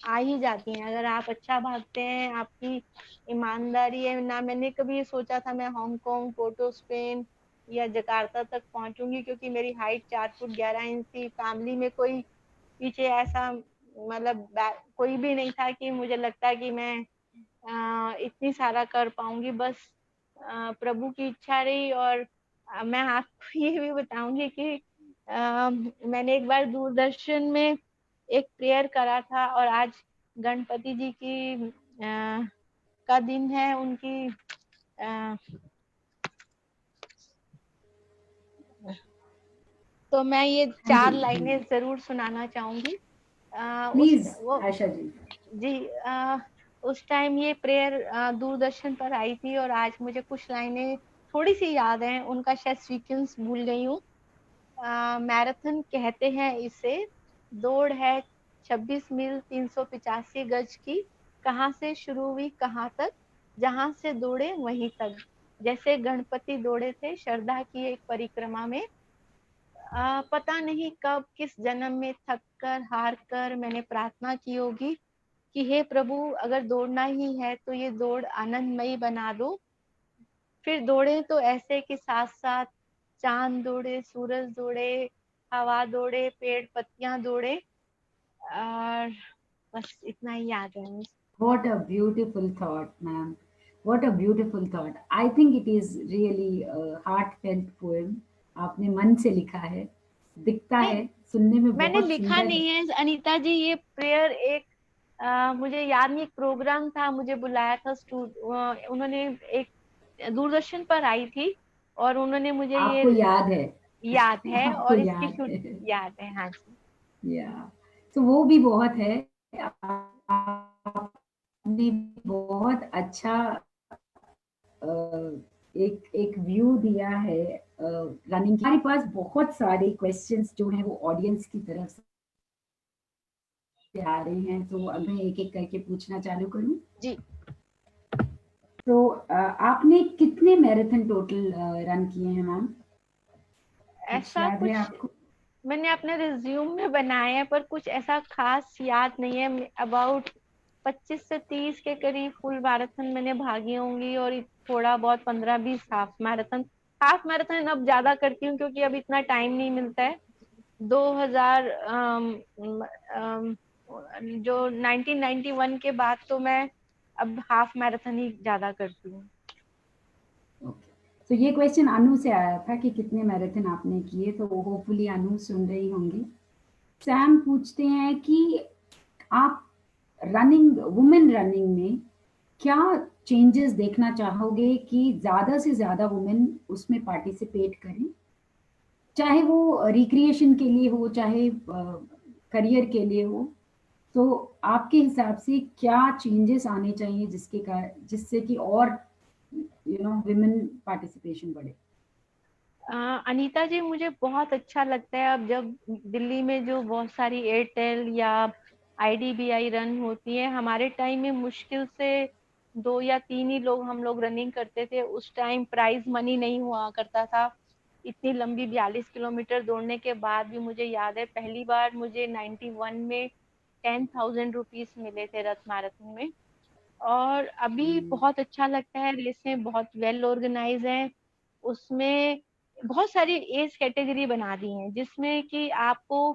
आ ही जाती हैं अगर आप अच्छा भागते हैं, आपकी ईमानदारी है ना। मैंने कभी ये सोचा था मैं हांगकांग, पोर्टो स्पेन या जकार्ता तक पहुंचूंगी, क्योंकि मेरी हाइट 4 फुट 11 इंच थी। फैमिली में कोई पीछे ऐसा मतलब कोई भी नहीं था कि मुझे लगता कि मैं इतनी सारा कर पाऊंगी। बस प्रभु की इच्छा रही। और मैं आपको ये भी बताऊंगी कि मैंने एक बार दूरदर्शन में एक प्रेयर करा था और आज गणपति जी की का दिन है, उनकी तो मैं ये हाँ जी, 4 लाइनें जरूर सुनाना चाहूंगी। उस प्लीज वो आशा जी। जी उस टाइम ये प्रेयर दूरदर्शन पर आई थी और आज मुझे कुछ लाइनें थोड़ी सी याद हैं, उनका शायद सीक्वेंस भूल गई हूँ। मैराथन कहते हैं इसे, दौड़ है 26 मील 385 गज की, कहाँ से शुरू हुई कहाँ तक, जहां से दौड़े वहीं तक, जैसे गणपति दौड़े थे श्रद्धा की एक परिक्रमा में। पता नहीं कब किस जन्म में थक कर हार कर मैंने प्रार्थना की होगी कि हे प्रभु, अगर दौड़ना ही है तो ये दौड़ आनंदमयी बना दो। फिर दौड़े तो ऐसे कि साथ साथ चांद दौड़े, सूरज दौड़े, हवा दौड़े, पेड़ पत्तियां दौड़े। और बस इतना ही याद है मुझे। What a beautiful thought, ma'am. What a beautiful thought. I think it is really a heartfelt poem. आपने मन से लिखा है, दिखता नहीं, है, सुनने में मैंने बहुत लिखा सुंदर है। नहीं है अनीता जी। ये प्रेयर एक मुझे याद नहीं, एक प्रोग्राम था, मुझे बुलाया था उन्होंने एक दूरदर्शन पर आई थी और उन्होंने मुझे ये आपको याद है। याद है आपको और इसकी याद शूट है। याद है। हाँ जी। या तो वो भी बहुत है। आपने बहुत अच्छा एक एक व्यू दिया है रनिंग। हमारे पास बहुत सारे क्वेश्चंस जो हैं वो ऑडियंस की तरफ से आ रहे हैं, तो अब मैं एक एक करके पूछना चालू करूं। जी, तो आपने कितने मैराथन टोटल रन किए हैं मैम? कुछ ऐसा याद है कुछ आपको? मैंने अपने रिज्यूम में बनाया है पर कुछ ऐसा खास याद नहीं है। अबाउट 25 से 30 के करीब फुल मैराथन मैंने भागी होंगी और थोड़ा बहुत 15-20 हाफ मैराथन। हाफ मैराथन अब ज्यादा करती हूँ क्योंकि अब इतना टाइम नहीं मिलता है। 2000 जो 1991 के बाद तो मैं अब हाफ मैराथन ही ज्यादा करती हूँ। ओके, तो ये क्वेश्चन अनु से आया था कि कितने मैराथन आपने किए, तो होपफुली अनु सुन रही होंगी। सैम पूछते हैं कि आप वुमेन रनिंग में क्या चेंजेस देखना चाहोगे कि ज्यादा से ज्यादा वुमेन उसमें पार्टिसिपेट करें, चाहे वो रिक्रिएशन के लिए हो, चाहे करियर के लिए हो। तो आपके हिसाब से क्या चेंजेस आने चाहिए जिससे कि और विमेन पार्टिसिपेशन बढ़े? अनीता जी, मुझे बहुत अच्छा लगता है अब जब दिल्ली में जो बहुत सारी एयरटेल या आईडीबीआई रन होती है। हमारे टाइम में मुश्किल से 2 या 3 ही लोग हम लोग रनिंग करते थे। उस टाइम प्राइज मनी नहीं हुआ करता था। इतनी लंबी 42 किलोमीटर दौड़ने के बाद भी मुझे याद है पहली बार मुझे 91 में 10,000 रुपीज मिले थे रथ मैराथन में। और अभी बहुत अच्छा लगता है, रेसें बहुत वेल ऑर्गेनाइज हैं। उसमें बहुत सारी एज कैटेगरी बना दी हैं जिसमें कि आपको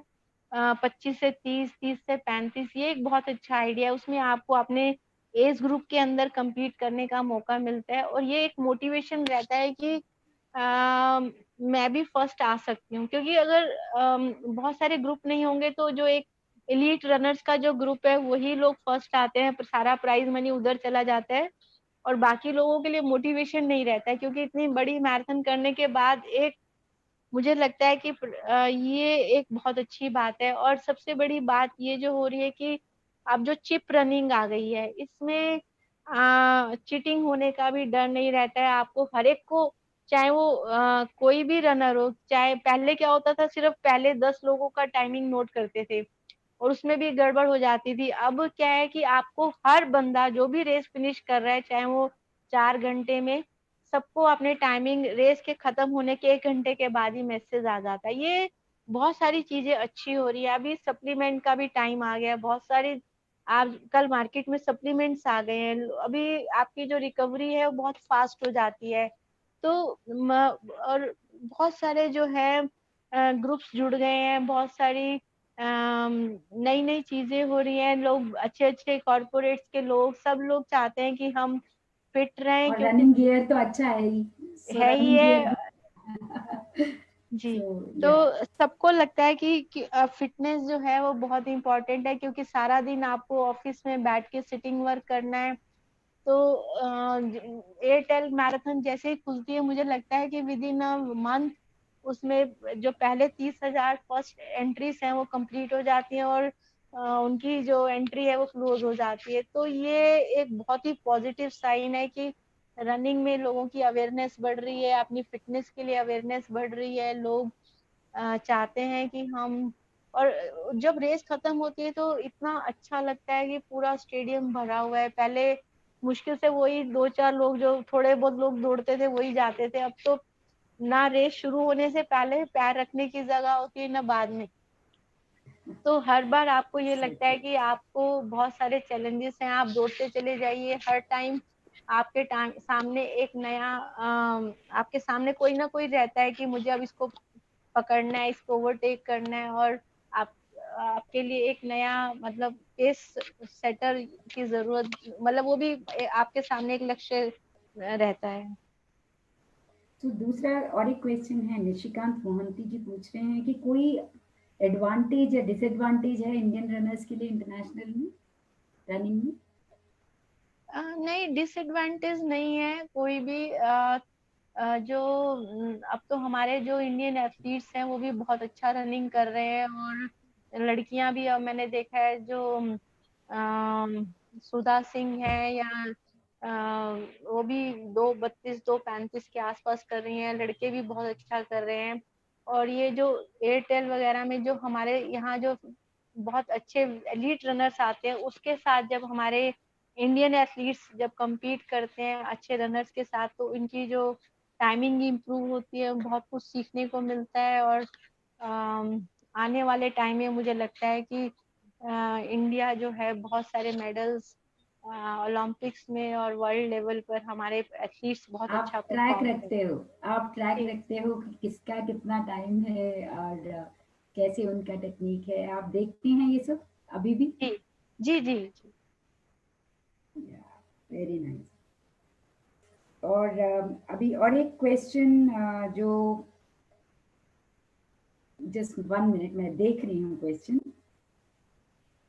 25 से 30, 30 से 35, ये एक बहुत अच्छा आइडिया है। उसमें आपको अपने एज ग्रुप के अंदर compete करने का मौका मिलता है और ये एक मोटिवेशन रहता है कि मैं भी फर्स्ट आ सकती हूँ। क्योंकि अगर बहुत सारे ग्रुप नहीं होंगे तो जो एक एलीट रनर्स का जो ग्रुप है वही लोग फर्स्ट आते हैं, सारा प्राइज मनी उधर चला जाता है और बाकी लोगों के लिए मोटिवेशन नहीं रहता है। क्योंकि इतनी बड़ी मैराथन करने के बाद एक मुझे लगता है कि ये एक बहुत अच्छी बात है। और सबसे बड़ी बात ये जो हो रही है कि अब जो चिप रनिंग आ गई है इसमें चीटिंग होने का भी डर नहीं रहता है। आपको हर एक को, चाहे वो कोई भी रनर हो, चाहे पहले क्या होता था, सिर्फ पहले 10 लोगों का टाइमिंग नोट करते थे और उसमें भी गड़बड़ हो जाती थी। अब क्या है कि आपको हर बंदा जो भी रेस फिनिश कर रहा है, चाहे वो 4 घंटे में, सबको अपने टाइमिंग रेस के खत्म होने के 1 घंटे के बाद ही मैसेज आ जाता है। ये बहुत सारी चीजें अच्छी हो रही है। अभी सप्लीमेंट का भी टाइम आ गया, बहुत सारे आजकल मार्केट में सप्लीमेंट्स आ गए हैं। अभी आपकी जो रिकवरी है वो बहुत फास्ट हो जाती है। तो और बहुत सारे जो है ग्रुप्स जुड़ गए हैं, बहुत सारी नई नई चीजें हो रही हैं। लोग अच्छे अच्छे कॉर्पोरेट्स के लोग, सब लोग चाहते हैं कि हम फिट रहें, और क्योंकि रनिंग गियर तो अच्छा है ही, सो है ही रनिंग गियर है भी जी। सो तो या सबको लगता है कि फिटनेस जो है वो बहुत इंपॉर्टेंट है, क्योंकि सारा दिन आपको ऑफिस में बैठ के सिटिंग वर्क करना है। तो एयरटेल मैराथन जैसे ही खुलती है, मुझे लगता है कि विद इन अ मंथ उसमें जो पहले 30,000 फर्स्ट एंट्रीज हैं वो कंप्लीट हो जाती हैं और उनकी जो एंट्री है वो क्लोज हो जाती है। तो ये एक बहुत ही पॉजिटिव साइन है कि रनिंग में लोगों की अवेयरनेस बढ़ रही है, अपनी फिटनेस के लिए अवेयरनेस बढ़ रही है। लोग चाहते हैं कि हम, और जब रेस खत्म होती है तो इतना अच्छा लगता है कि पूरा स्टेडियम भरा हुआ है। पहले मुश्किल से वही 2-4 लोग, जो थोड़े बहुत लोग दौड़ते थे वही जाते थे। अब तो ना रेस शुरू होने से पहले पैर रखने की जगह होती है ना बाद में। तो हर बार आपको ये लगता है कि आपको बहुत सारे चैलेंजेस हैं, आप दौड़ते चले जाइए। हर टाइम आपके सामने एक नया आपके सामने कोई ना कोई रहता है कि मुझे अब इसको पकड़ना है, इसको ओवरटेक करना है। और आप आपके लिए एक नया मतलब पेस सेटर की जरूरत, मतलब वो भी आपके सामने एक लक्ष्य रहता है। तो दूसरा और एक क्वेश्चन है, निशिकांत मोहंती जी पूछ रहे हैं कि कोई एडवांटेज या डिसएडवांटेज है इंडियन रनर्स के लिए इंटरनेशनल में रनिंग में? नहीं, डिसएडवांटेज नहीं है कोई भी। जो अब तो हमारे जो इंडियन एथलीट्स हैं वो भी बहुत अच्छा रनिंग कर रहे हैं। और लड़कियां भी, अब मैंने देखा है जो सुधा सिंह है या वो भी 2:32 2:35 के आसपास कर रही हैं। लड़के भी बहुत अच्छा कर रहे हैं। और ये जो एयरटेल वगैरह में जो हमारे यहाँ जो बहुत अच्छे एलीट रनर्स आते हैं, उसके साथ जब हमारे इंडियन एथलीट्स जब compete करते हैं अच्छे रनर्स के साथ, तो इनकी जो टाइमिंग इम्प्रूव होती है, बहुत कुछ सीखने को मिलता है। और आने वाले टाइम में मुझे लगता है कि इंडिया जो है बहुत सारे मेडल्स ओलंपिक्स में और वर्ल्ड लेवल पर हमारे एथलीट्स बहुत आप अच्छा ट्रैक परफॉर्म रखते हो, आप ट्रैक करें। रखते हो कि किसका कितना टाइम है और कैसे उनका टेक्निक है, आप देखते हैं ये सब अभी भी? जी जी जी जी। Very nice. और अभी और एक क्वेश्चन जो जस्ट 1 मिनट मैं देख रही हूँ क्वेश्चन।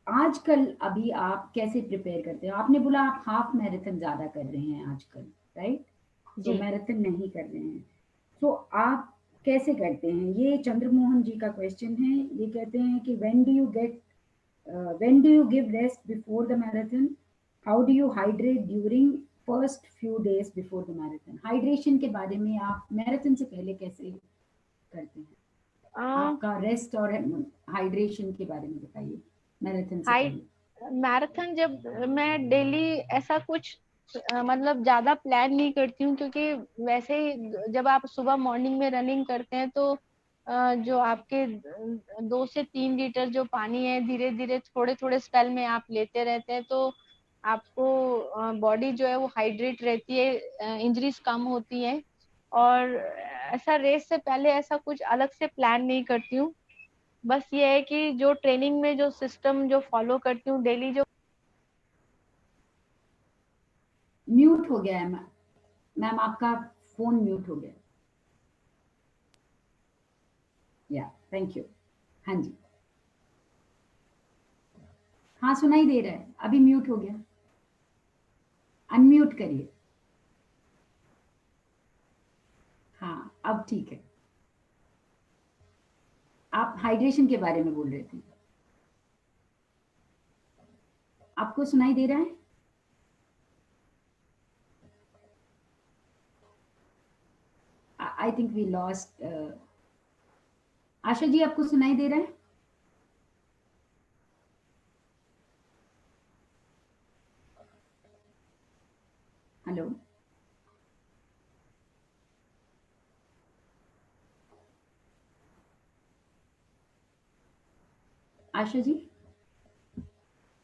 आजकल अभी आप कैसे प्रिपेयर करते हो? आपने बोला आप हाफ मैराथन ज्यादा कर रहे हैं आजकल, राइट? तो जी। मैराथन नहीं कर रहे हैं, तो आप कैसे करते हैं? ये चंद्रमोहन जी का क्वेश्चन है। ये कहते हैं कि when do you give rest before the marathon? How do you hydrate during first few days before the marathon? Hydration के बारे में आप मैराथन से पहले कैसे करते हैं? आपका रेस्ट और हाइड्रेशन के बारे में बताइए मैराथन से पहले। मैराथन जब मैं डेली ऐसा कुछ मतलब ज्यादा प्लान नहीं करती हूँ, क्योंकि वैसे ही जब आप सुबह मॉर्निंग में रनिंग करते हैं तो जो आपके 2 से 3 लीटर जो पानी है धीरे धीरे थोड़े थोड़े स्पेल में आप लेते रहते हैं, तो आपको बॉडी जो है वो हाइड्रेट रहती है, इंजरीज कम होती है। और ऐसा रेस से पहले ऐसा कुछ अलग से प्लान नहीं करती हूँ। बस ये है कि जो ट्रेनिंग में जो सिस्टम जो फॉलो करती हूँ डेली जो। म्यूट हो गया है मैम, आपका फोन म्यूट हो गया। या थैंक यू। हाँ जी, हाँ सुनाई दे रहा है, अभी म्यूट हो गया, अनम्यूट करिए। हाँ अब ठीक है। आप हाइड्रेशन के बारे में बोल रहे थे, आपको सुनाई दे रहा है? I think we lost. Asha ji आपको सुनाई दे रहा है? हेलो आशा जी,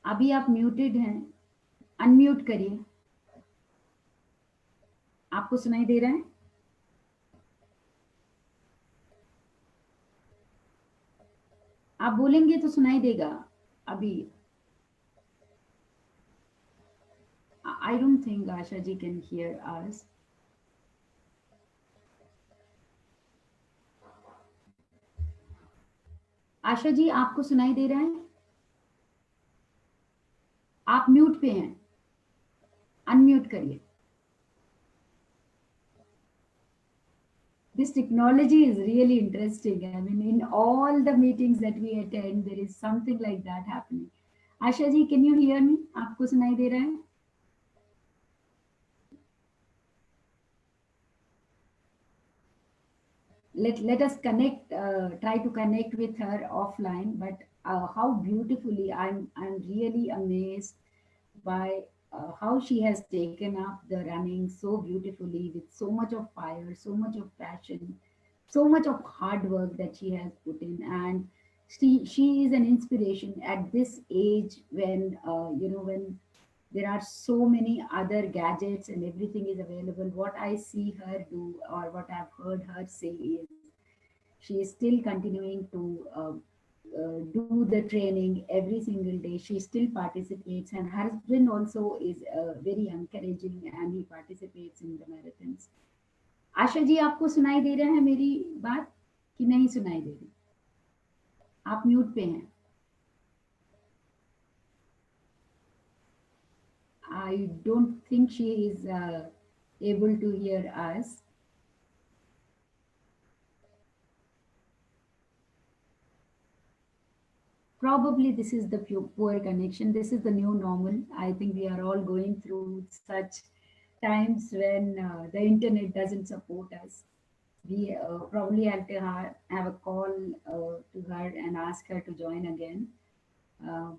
अभी आप म्यूटेड हैं, अनम्यूट करिए। आपको सुनाई दे रहा है? आप बोलेंगे तो सुनाई देगा अभी। I don't think Asha ji can hear us. आशा जी आपको सुनाई दे रहा है? आप म्यूट पे हैं, अनम्यूट करिए। This technology is really interesting. I mean, in all the meetings that we attend, there is something like that happening. Asha ji, can you hear me? आपको सुनाई दे रहा है? Let us connect, try to connect with her offline. But how beautifully, I'm really amazed by how she has taken up the running so beautifully, with so much of fire, so much of passion, so much of hard work that she has put in. And she is an inspiration at this age when when there are so many other gadgets and everything is available. What I see her do, or what I've heard her say, is she is still continuing to do the training every single day. She still participates, and her husband also is very encouraging, and he participates in the marathons. आशा जी आपको सुनाई दे रहा है मेरी बात कि नहीं सुनाई दे रही? आप म्यूट पे हैं। I don't think she is able to hear us. Probably this is the poor connection. This is the new normal. I think we are all going through such times when the internet doesn't support us. We probably have to have a call to her and ask her to join again.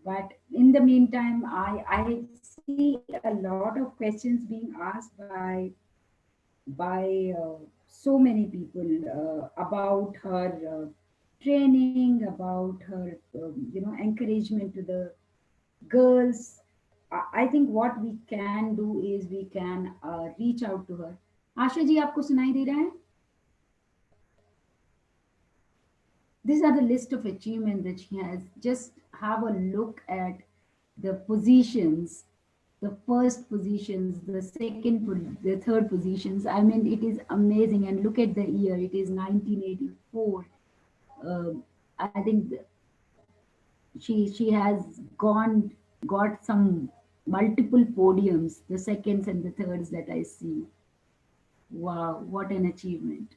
But in the meantime, I see a lot of questions being asked by so many people about her training, about her encouragement to the girls. I think what we can do is we can reach out to her. आशा जी आपको सुनाई दे रहा है? These are the list of achievements that she has. Just have a look at the positions the first positions, the the third positions. I mean, it is amazing. And look at the year, it is 1984. Uh, I think she has got some multiple podiums, the seconds and the thirds that I see. Wow, what an achievement.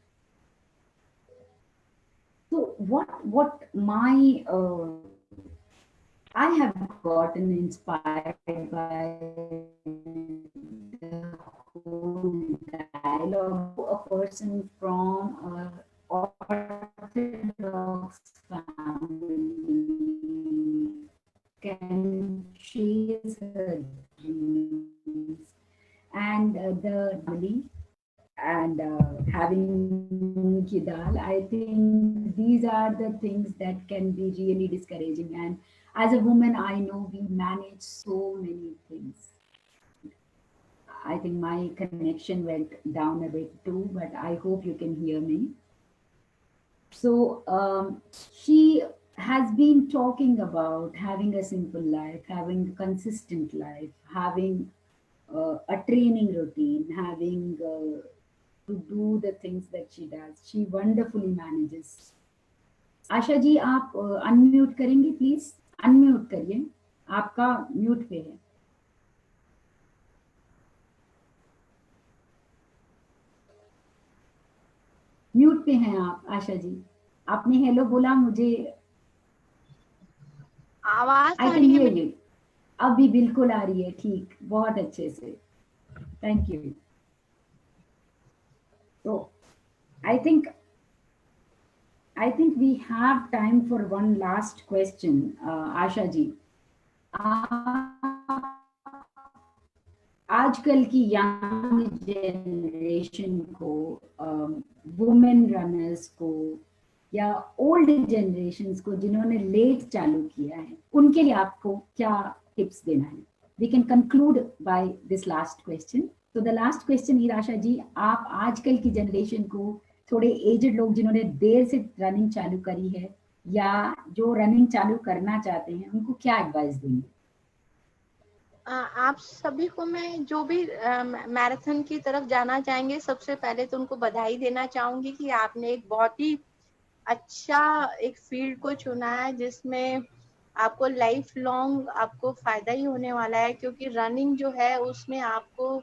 So what my I have gotten inspired by the whole dialogue. A person from a orthodox family can chase her dreams, and the family and having kidal, I think these are the things that can be really discouraging. And as a woman, I know we manage so many things. I think my connection went down a bit too, but I hope you can hear me. So she has been talking about having a simple life, having a consistent life, having a training routine, having to do the things that she does. She wonderfully manages. आशा जी आप unmute करेंगे please, unmute करिए, आपका mute पे है। Mute पे हैं आप आशा जी, आपने हेलो बोला मुझे, आवाज आई आ कैन रही है हियर मेरी? यू। अभी बिल्कुल आ रही है, ठीक, बहुत अच्छे से, थैंक यू। तो I think we have time for one last question. Asha ji, आजकल की यंग जनरेशन को, वुमेन रनर्स को या ओल्ड जनरेशन को जिन्होंने लेट चालू किया है, उनके लिए आपको क्या टिप्स देना है? We can conclude by this last question. तो द लास्ट क्वेश्चन ही आशा जी, आप आजकल की जनरेशन को, थोड़े एजड लोग जिन्होंने देर से रनिंग चालू करी है या जो रनिंग चालू करना चाहते हैं, उनको क्या एडवाइस देंगे? आप सभी को मैं, जो भी मैराथन की तरफ जाना चाहेंगे, सबसे पहले तो उनको बधाई देना चाहूंगी कि आपने एक बहुत ही अच्छा एक फील्ड को चुना है जिसमें आपको लाइफ लॉन्ग आपको फायदा ही होने वाला है। क्योंकि रनिंग जो है उसमें आपको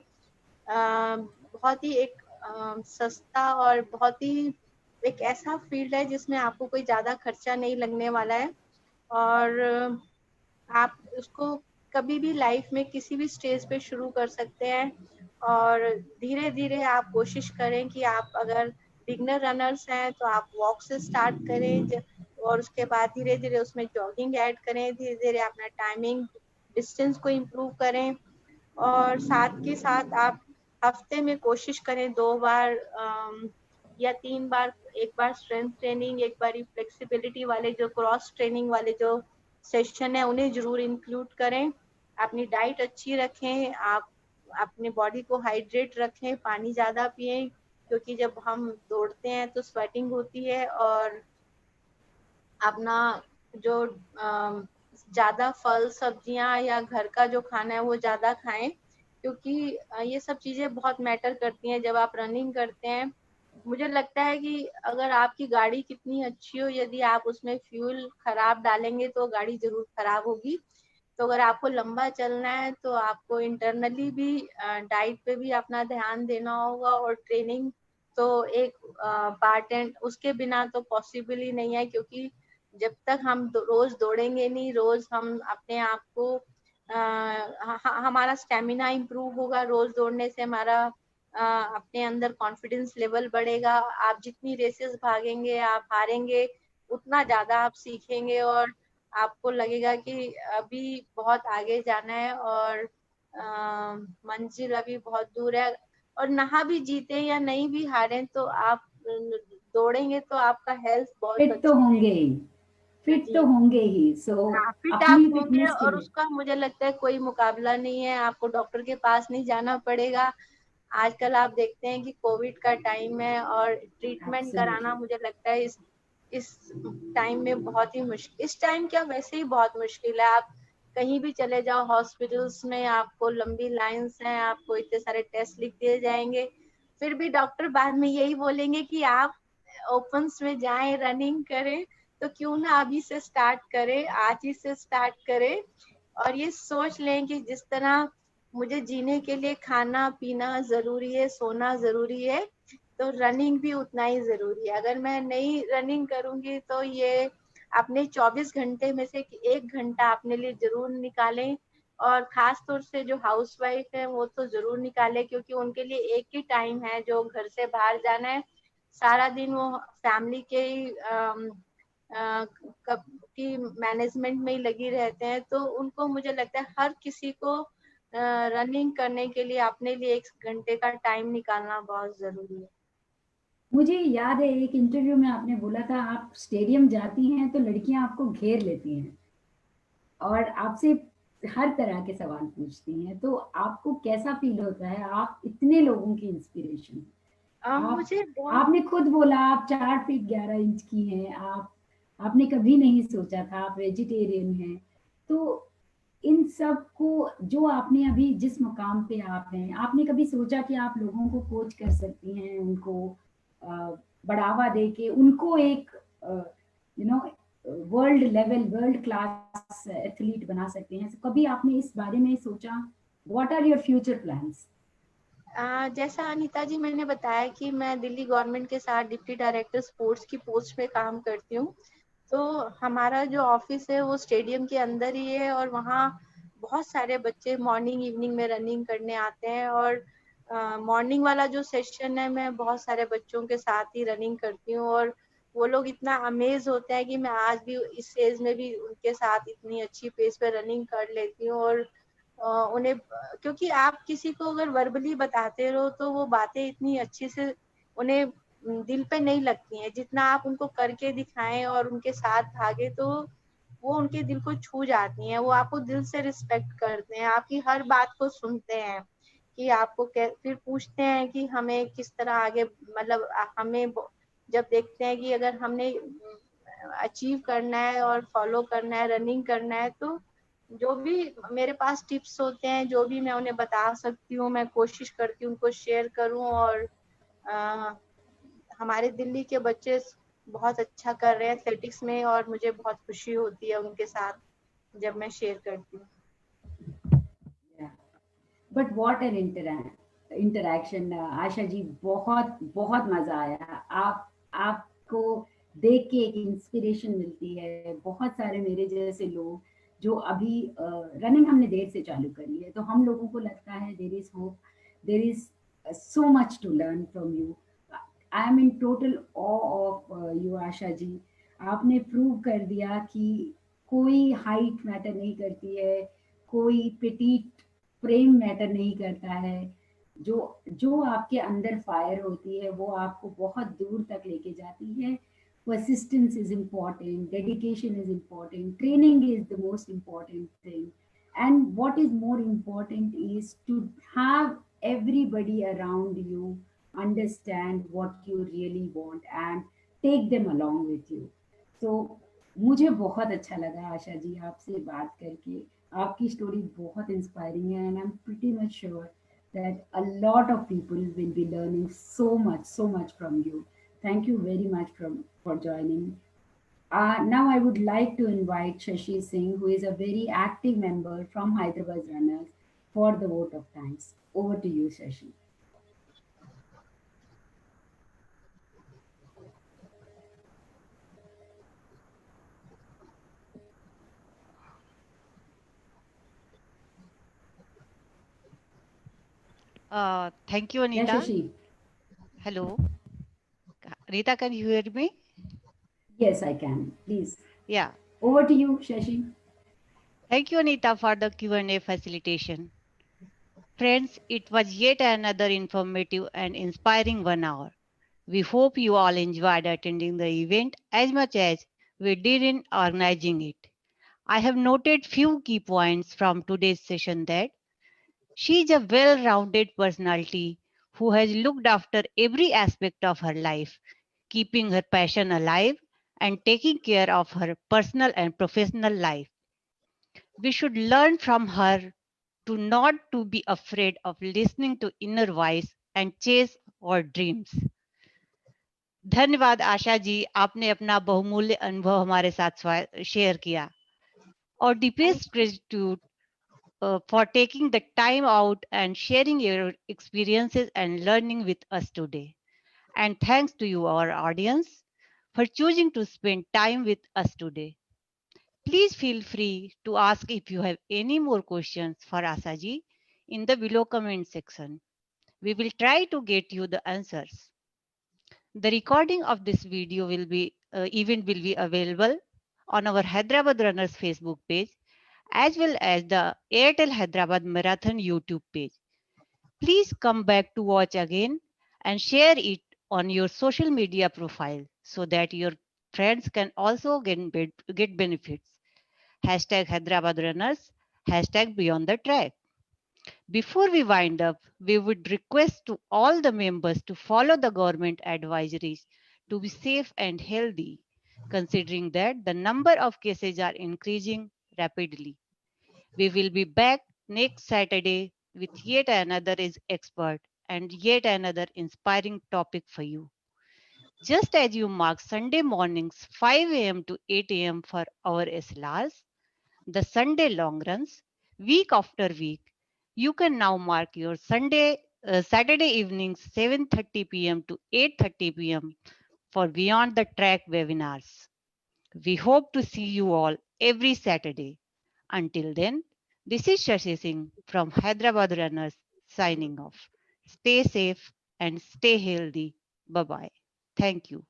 बहुत ही एक सस्ता और बहुत ही एक ऐसा फील्ड है जिसमें आपको कोई ज्यादा खर्चा नहीं लगने वाला है, और आप उसको कभी भी लाइफ में किसी भी स्टेज पे शुरू कर सकते हैं। और धीरे धीरे आप कोशिश करें कि आप अगर बिगनर रनर्स हैं तो आप वॉक से स्टार्ट करें, और उसके बाद धीरे धीरे उसमें जॉगिंग ऐड करें, धीरे धीरे अपना टाइमिंग डिस्टेंस को इम्प्रूव करें। और साथ के साथ आप हफ्ते में कोशिश करें 2 बार या 3 बार, एक बार स्ट्रेंथ ट्रेनिंग, एक बार फ्लेक्सिबिलिटी वाले जो क्रॉस ट्रेनिंग वाले जो सेशन है उन्हें जरूर इंक्लूड करें। अपनी डाइट अच्छी रखें, आप अपने बॉडी को हाइड्रेट रखें, पानी ज्यादा पिएं, क्योंकि जब हम दौड़ते हैं तो स्वेटिंग होती है। और अपना जो ज्यादा फल सब्जियां या घर का जो खाना है वो ज्यादा खाएं, क्योंकि ये सब चीजें बहुत मैटर करती हैं जब आप रनिंग करते हैं। मुझे लगता है कि अगर आपकी गाड़ी कितनी अच्छी हो, यदि आप उसमें फ्यूल खराब डालेंगे तो गाड़ी जरूर खराब होगी। तो अगर आपको लंबा चलना है तो आपको इंटरनली भी डाइट पे भी अपना ध्यान देना होगा, और ट्रेनिंग तो एक पार्ट एंड उसके बिना तो पॉसिबल ही नहीं है। क्योंकि जब तक हम रोज दौड़ेंगे नहीं, रोज हम अपने आप को हमारा स्टेमिना इम्प्रूव होगा, रोज दौड़ने से हमारा अपने अंदर कॉन्फिडेंस लेवल बढ़ेगा। आप जितनी रेसेस भागेंगे, आप हारेंगे उतना ज्यादा आप सीखेंगे, और आपको लगेगा कि अभी बहुत आगे जाना है और मंजिल अभी बहुत दूर है। और नहा भी जीते या नहीं भी हारें तो आप दौड़ेंगे तो आपका हेल्थ बहुत फिट तो अच्छी होंगे रहेगी। ही, फिट जी तो होंगे ही। सो हाँ, फिट आप अपनी होंगे फिटनेस के और लिए, उसका मुझे लगता है कोई मुकाबला नहीं है। आपको डॉक्टर के पास नहीं जाना पड़ेगा। आजकल आप देखते हैं कि कोविड का टाइम है और ट्रीटमेंट कराना एब्सोल्युटली। मुझे लगता है इस टाइम में बहुत ही मुश्किल, इस टाइम क्या वैसे ही बहुत मुश्किल है। आप कहीं भी चले जाओ हॉस्पिटल्स में, आपको लंबी लाइंस हैं, आपको इतने सारे टेस्ट लिख दिए जाएंगे, फिर भी डॉक्टर बाद में यही बोलेंगे कि आप ओपन्स में जाएं, रनिंग करें। तो क्यों ना अभी से स्टार्ट करें, आज ही से स्टार्ट करें, और ये सोच लें कि जिस तरह मुझे जीने के लिए खाना पीना जरूरी है, सोना जरूरी है, तो रनिंग भी उतना ही जरूरी है। अगर मैं नहीं रनिंग करूंगी तो ये अपने 24 घंटे में से 1 घंटा अपने लिए जरूर निकालें। और खास तौर से जो हाउसवाइफ है वो तो जरूर निकाले, क्योंकि उनके लिए एक ही टाइम है जो घर से बाहर जाना है। सारा दिन वो फैमिली के ही की मैनेजमेंट में ही लगी रहते हैं। तो उनको, मुझे लगता है हर किसी को रनिंग करने के लिए अपने लिए 1 घंटे का टाइम निकालना बहुत जरूरी है। मुझे याद है एक इंटरव्यू में आपने बोला था आप स्टेडियम जाती हैं तो लड़कियां आपको घेर लेती हैं और आपसे हर तरह के सवाल पूछती हैं, तो आपको कैसा फील होता है? आप इतने लोगों की इंस्पिरेशन, आप मुझे आपने खुद बोला आप 4 फीट 11 इंच की हैं, आपने कभी नहीं सोचा था आप वेजिटेरियन हैं, तो इन सब को जो आपने अभी जिस मुकाम पे आप हैं, आपने कभी सोचा कि आप लोगों को कोच कर सकती हैं, उनको बढ़ावा दे के उनको एक you know world level world class athlete बना सकते हैं? तो कभी आपने इस बारे में सोचा? What are your future plans? जैसा अनीता जी मैंने बताया कि मैं दिल्ली गवर्नमेंट के साथ डिप्टी डायरेक्टर स्पोर्ट्स की पोस्ट पे काम करती हूँ। तो हमारा जो ऑफिस है वो स्टेडियम के अंदर ही है, और वहाँ बहुत सारे बच्चे मॉर्निंग इवनिंग में रनिंग करने आते हैं। और मॉर्निंग वाला जो सेशन है, मैं बहुत सारे बच्चों के साथ ही रनिंग करती हूँ, और वो लोग इतना अमेज होते हैं कि मैं आज भी इस एज में भी उनके साथ इतनी अच्छी पेस पे रनिंग कर लेती हूँ। और उन्हें, क्योंकि आप किसी को अगर वर्बली बताते रहो तो वो बातें इतनी अच्छी से उन्हें दिल पे नहीं लगती हैं, जितना आप उनको करके दिखाएं और उनके साथ भागे तो वो उनके दिल को छू जाती हैं। वो आपको दिल से रिस्पेक्ट करते हैं, आपकी हर बात को सुनते हैं कि आपको फिर पूछते हैं कि हमें किस तरह आगे, मतलब हमें जब देखते हैं कि अगर हमने अचीव करना है और फॉलो करना है, रनिंग करना है, तो जो भी मेरे पास टिप्स होते हैं, जो भी मैं उन्हें बता सकती हूँ, मैं कोशिश करती हूँ उनको शेयर करूँ। और हमारे दिल्ली के बच्चे बहुत अच्छा कर रहे हैं एथलेटिक्स में, और मुझे बहुत खुशी होती है उनके साथ जब मैं शेयर करती हूँ। But what an interaction Asha ji, बहुत बहुत मजा आया। आपको देख के एक इंस्पिरेशन मिलती है। बहुत सारे मेरे जैसे लोग जो अभी रनिंग हमने देर से चालू करी है, तो हम लोगों को लगता है there is hope, there is so much to learn from you. I am in total awe of you Asha ji. आपने प्रूव कर दिया कि कोई हाइट मैटर नहीं करती है, कोई पेटीट फ्रेम मैटर नहीं करता है। जो जो आपके अंदर फायर होती है वो आपको बहुत दूर तक लेके जाती है। persistence is important, dedication is important, training is the most important thing, and what is more important is to have everybody around you understand what you really want and take them along with you. So मुझे बहुत अच्छा लगा आशा जी आपसे बात करके। आपकी story बहुत inspiring है, and I am pretty much sure that a lot of people will be learning so much from you. Thank you very much for joining. Now I would like to invite Shashi Singh, who is a very active member from Hyderabad Runners, for the vote of thanks. Over to you, Shashi. Thank you, Yeah, Anita. Shashi. Hello. Rita, can you hear me? Yes, I can. Please. Yeah. Over to you, Shashi. Thank you, Anita, for the Q&A facilitation. Friends, it was yet another informative and inspiring 1 hour. We hope you all enjoyed attending the event as much as we did in organizing it. I have noted few key points from today's session: that she is a well-rounded personality who has looked after every aspect of her life, keeping her passion alive and taking care of her personal and professional life. We should learn from her to not to be afraid of listening to inner voice and chase our dreams. धन्यवाद आशा जी, आपने अपना बहुमूल्य अनुभव हमारे साथ share किया. Our deepest gratitude for taking the time out and sharing your experiences and learning with us today. And thanks to you, our audience, for choosing to spend time with us today. Please feel free to ask if you have any more questions for Asaji in the below comment section. We will try to get you the answers. The recording of this video event will be available on our Hyderabad Runners Facebook page as well as the Airtel Hyderabad Marathon YouTube page. Please come back to watch again and share it on your social media profile so that your friends can also get benefits. Hashtag Hyderabad Runners, hashtag Beyond the Track. Before we wind up, we would request to all the members to follow the government advisories to be safe and healthy, considering that the number of cases are increasing rapidly. We will be back next Saturday with yet another expert and yet another inspiring topic for you. Just as you mark Sunday mornings 5 a.m. to 8 a.m. for our SLRs, the Sunday long runs, week after week, you can now mark your Saturday evenings 7:30 p.m. to 8:30 p.m. for Beyond the Track webinars. We hope to see you all every Saturday. Until then, this is Shashi Singh from Hyderabad Runners signing off. Stay safe and stay healthy. Bye bye. Thank you.